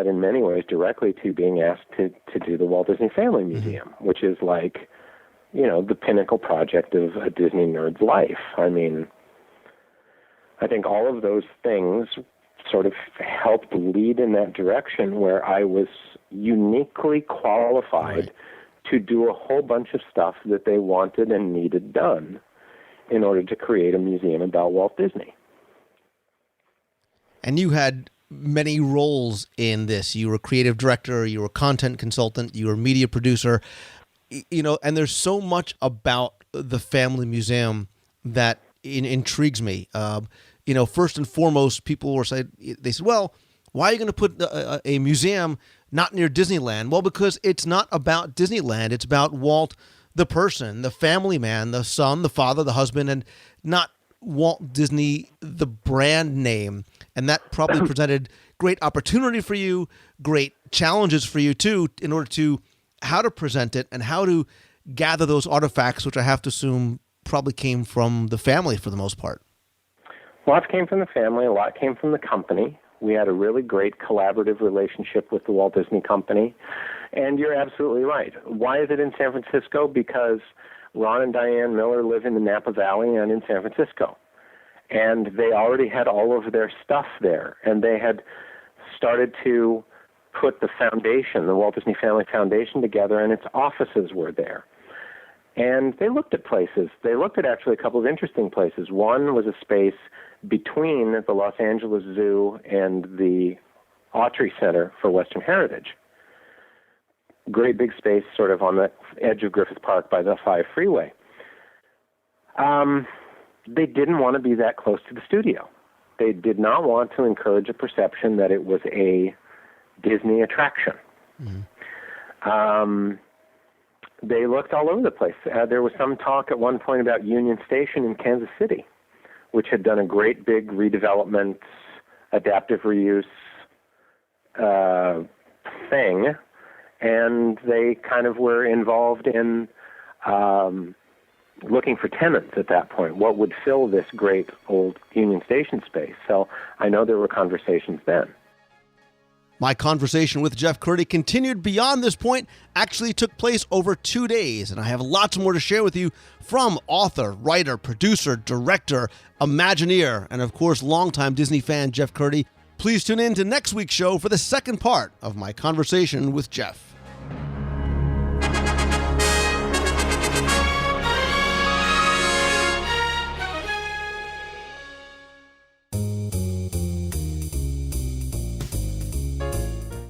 in many ways directly to being asked to do the Walt Disney Family Museum, which is like, the pinnacle project of a Disney nerd's life. I mean, I think all of those things sort of helped lead in that direction where I was uniquely qualified to do a whole bunch of stuff that they wanted and needed done in order to create a museum about Walt Disney. And you had many roles in this. You were creative director, you were content consultant, you were media producer, and there's so much about the Family Museum that intrigues me. First and foremost, they said, well, why are you going to put a museum not near Disneyland? Well, because it's not about Disneyland. It's about Walt, the person, the family man, the son, the father, the husband, and not Walt Disney, the brand name. And that probably presented great opportunity for you, great challenges for you, too, in order to how to present it and how to gather those artifacts, which I have to assume probably came from the family for the most part. Lots came from the family. A lot came from the company. We had a really great collaborative relationship with the Walt Disney Company. And you're absolutely right. Why is it in San Francisco? Because Ron and Diane Miller live in the Napa Valley and in San Francisco. And they already had all of their stuff there. And they had started to put the foundation, the Walt Disney Family Foundation, together, and its offices were there. And they looked at places. They looked at actually a couple of interesting places. One was a space between the Los Angeles Zoo and the Autry Center for Western Heritage. Great big space sort of on the edge of Griffith Park by the 5 freeway. They didn't want to be that close to the studio. They did not want to encourage a perception that it was a Disney attraction. Mm-hmm. They looked all over the place. There was some talk at one point about Union Station in Kansas City, which had done a great big redevelopment, adaptive reuse thing, and they kind of were involved in looking for tenants at that point. What would fill this great old Union Station space? So I know there were conversations then. My conversation with Jeff Curdy continued beyond this point, actually took place over 2 days, and I have lots more to share with you from author, writer, producer, director, Imagineer, and of course, longtime Disney fan Jeff Curdy. Please tune in to next week's show for the second part of my conversation with Jeff.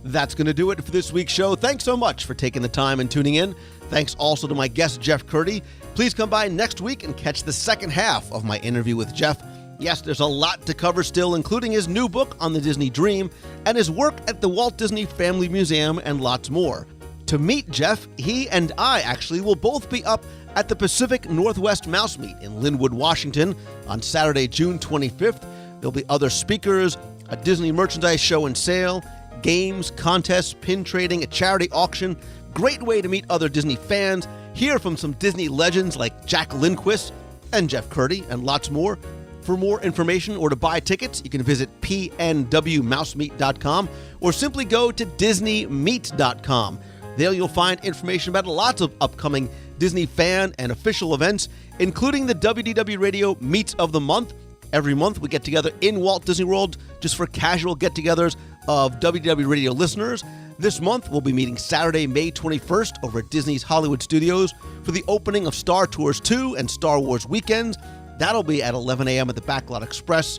That's going to do it for this week's show. Thanks so much for taking the time and tuning in. Thanks also to my guest, Jeff Curdy. Please come by next week and catch the second half of my interview with Jeff. Yes, there's a lot to cover still, including his new book on the Disney Dream and his work at the Walt Disney Family Museum and lots more. To meet Jeff, he and I actually will both be up at the Pacific Northwest Mouse Meet in Linwood, Washington on Saturday, June 25th. There'll be other speakers, a Disney merchandise show and sale, games, contests, pin trading, a charity auction. Great way to meet other Disney fans, hear from some Disney legends like Jack Lindquist and Jeff Curdy, and lots more. For more information or to buy tickets, you can visit pnwmousemeet.com or simply go to disneymeet.com. There you'll find information about lots of upcoming Disney fan and official events, including the WDW Radio Meets of the Month. Every month we get together in Walt Disney World just for casual get-togethers of WDW Radio listeners. This month, we'll be meeting Saturday, May 21st over at Disney's Hollywood Studios for the opening of Star Tours 2 and Star Wars Weekends. That'll be at 11 a.m. at the Backlot Express.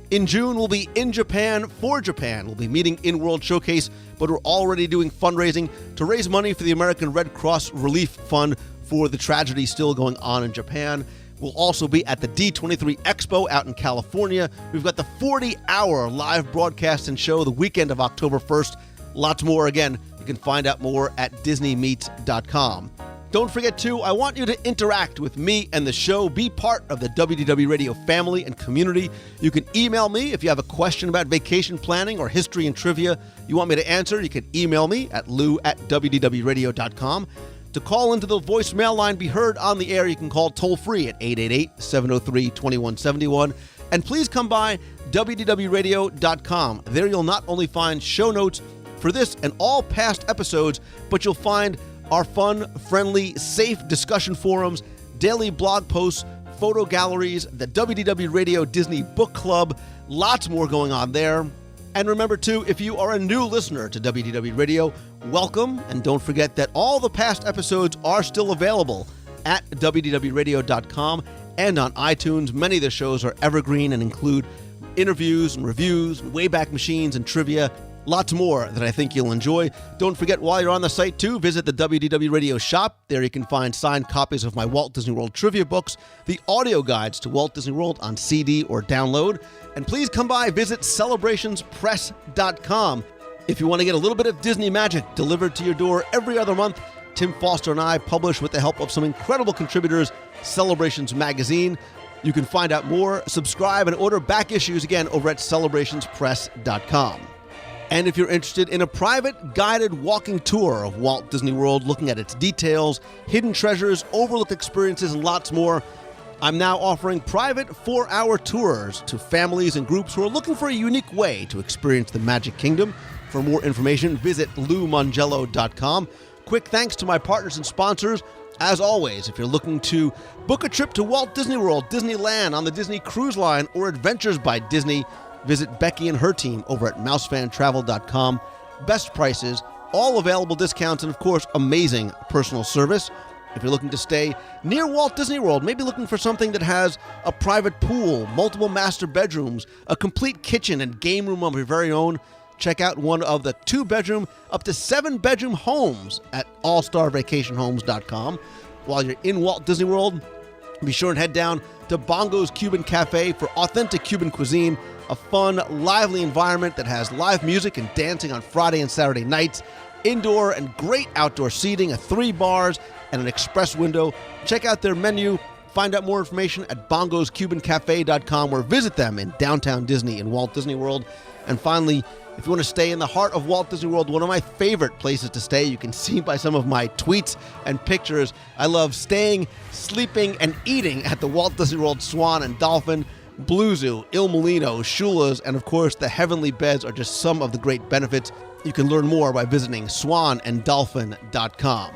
In June, we'll be in Japan for Japan. We'll be meeting in World Showcase, but we're already doing fundraising to raise money for the American Red Cross Relief Fund for the tragedy still going on in Japan. We'll also be at the D23 Expo out in California. We've got the 40-hour live broadcast and show the weekend of October 1st. Lots more. Again, you can find out more at disneymeets.com. Don't forget, too, I want you to interact with me and the show. Be part of the WDW Radio family and community. You can email me if you have a question about vacation planning or history and trivia you want me to answer. You can email me at lou@wdwradio.com. To call into the voicemail line, be heard on the air, you can call toll-free at 888-703-2171. And please come by WDWradio.com. There you'll not only find show notes for this and all past episodes, but you'll find our fun, friendly, safe discussion forums, daily blog posts, photo galleries, the WDW Radio Disney Book Club, lots more going on there. And remember, too, if you are a new listener to WDW Radio, welcome. And don't forget that all the past episodes are still available at WDWradio.com and on iTunes. Many of the shows are evergreen and include interviews and reviews, Wayback Machines and trivia, lots more that I think you'll enjoy. Don't forget, while you're on the site, too, visit the WDW Radio shop. There you can find signed copies of my Walt Disney World trivia books, the audio guides to Walt Disney World on CD or download. And please come by, visit celebrationspress.com. If you want to get a little bit of Disney magic delivered to your door every other month, Tim Foster and I publish, with the help of some incredible contributors, Celebrations Magazine. You can find out more, subscribe, and order back issues again over at celebrationspress.com. And if you're interested in a private guided walking tour of Walt Disney World, looking at its details, hidden treasures, overlooked experiences, and lots more, I'm now offering private 4-hour tours to families and groups who are looking for a unique way to experience the Magic Kingdom. For more information, visit LouMongello.com. Quick thanks to my partners and sponsors. As always, if you're looking to book a trip to Walt Disney World, Disneyland, on the Disney Cruise Line, or Adventures by Disney, visit Becky and her team over at mousefantravel.com. Best prices, all available discounts, and of course, amazing personal service. If you're looking to stay near Walt Disney World, maybe looking for something that has a private pool, multiple master bedrooms, a complete kitchen and game room of your very own, check out one of the 2-bedroom up to 7-bedroom homes at allstarvacationhomes.com. While you're in Walt Disney World, be sure and head down to Bongo's Cuban Cafe for authentic Cuban cuisine, a fun, lively environment that has live music and dancing on Friday and Saturday nights, indoor and great outdoor seating, 3 bars, and an express window. Check out their menu. Find out more information at bongoscubancafe.com or visit them in downtown Disney in Walt Disney World. And finally, if you want to stay in the heart of Walt Disney World, one of my favorite places to stay, you can see by some of my tweets and pictures, I love staying, sleeping, and eating at the Walt Disney World Swan and Dolphin, Blue Zoo, Il Molino, Shula's, and of course the Heavenly Beds are just some of the great benefits. You can learn more by visiting swananddolphin.com.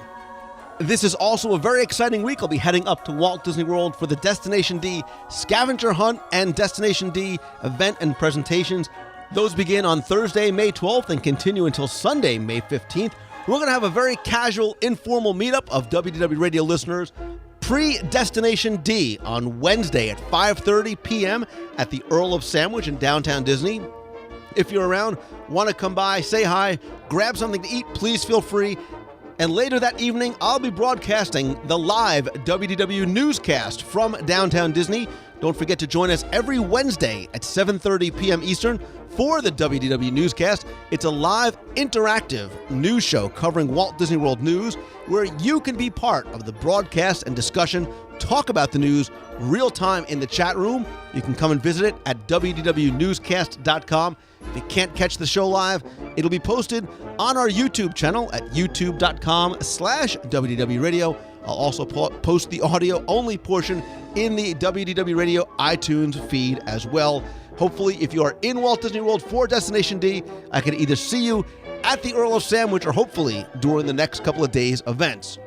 This is also a very exciting week. I'll be heading up to Walt Disney World for the Destination D Scavenger Hunt and Destination D event and presentations. Those begin on Thursday, May 12th and continue until Sunday, May 15th. We're going to have a very casual, informal meetup of WDW radio listeners pre-Destination D on Wednesday at 5:30 p.m. at the Earl of Sandwich in downtown Disney. If you're around, want to come by, say hi, grab something to eat, please feel free. And later that evening, I'll be broadcasting the live WDW newscast from downtown Disney. Don't forget to join us every Wednesday at 7:30 p.m. Eastern for the WDW newscast. It's a live, interactive news show covering Walt Disney World news where you can be part of the broadcast and discussion, talk about the news real time in the chat room. You can come and visit it at WDWnewscast.com. If you can't catch the show live, it'll be posted on our YouTube channel at youtube.com/WDW Radio. I'll also post the audio-only portion in the WDW Radio iTunes feed as well. Hopefully, if you are in Walt Disney World for Destination D, I can either see you at the Earl of Sandwich or hopefully during the next couple of days' events.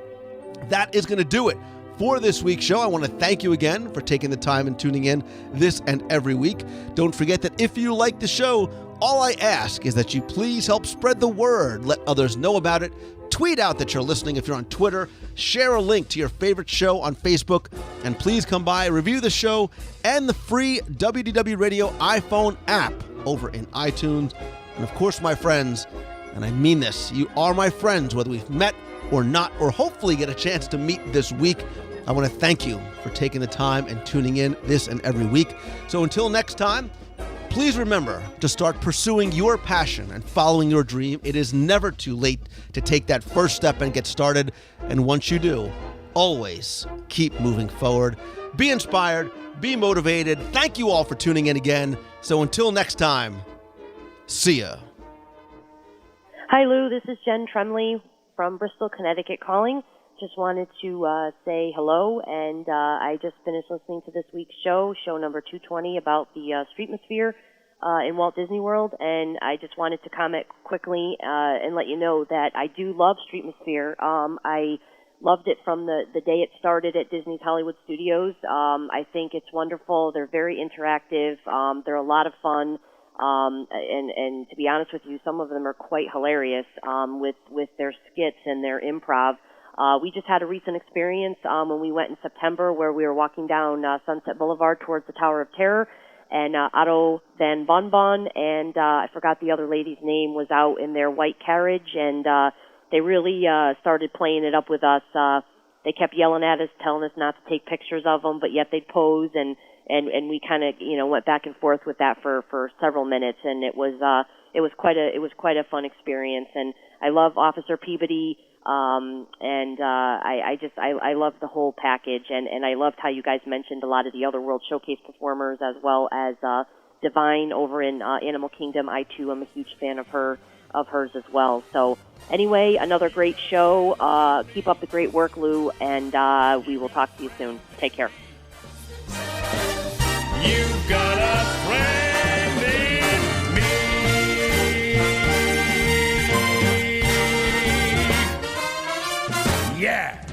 That is going to do it for this week's show. I want to thank you again for taking the time and tuning in this and every week. Don't forget that if you like the show, all I ask is that you please help spread the word, let others know about it, tweet out that you're listening if you're on Twitter, share a link to your favorite show on Facebook, and please come by, review the show and the free WDW Radio iPhone app over in iTunes. And of course, my friends, and I mean this, you are my friends, whether we've met or not, or hopefully get a chance to meet this week. I want to thank you for taking the time and tuning in this and every week. So until next time, please remember to start pursuing your passion and following your dream. It is never too late to take that first step and get started. And once you do, always keep moving forward. Be inspired, be motivated. Thank you all for tuning in again. So until next time, see ya. Hi, Lou. This is Jen Tremley from Bristol, Connecticut calling. Just wanted to say hello, and I just finished listening to this week's show number 220 about the Streetmosphere in Walt Disney World, and I just wanted to comment quickly and let you know that I do love Streetmosphere. I loved it from the day it started at Disney's Hollywood Studios. I think it's wonderful. They're very interactive. They're a lot of fun. And to be honest with you, some of them are quite hilarious with their skits and their improv. We just had a recent experience when we went in September where we were walking down Sunset Boulevard towards the Tower of Terror, and Otto Van Bonbon and I forgot the other lady's name was out in their white carriage, and they really started playing it up with us. They kept yelling at us, telling us not to take pictures of them, but yet they'd pose, and we kind of went back and forth with that for several minutes, and it was quite a fun experience. And I love Officer Peabody. I love the whole package, and I loved how you guys mentioned a lot of the other World Showcase performers, as well as Divine over in Animal Kingdom. I too am a huge fan of hers as well. So anyway, another great show. Keep up the great work, Lou, and we will talk to you soon. Take care. You've got a friend in me. Yeah.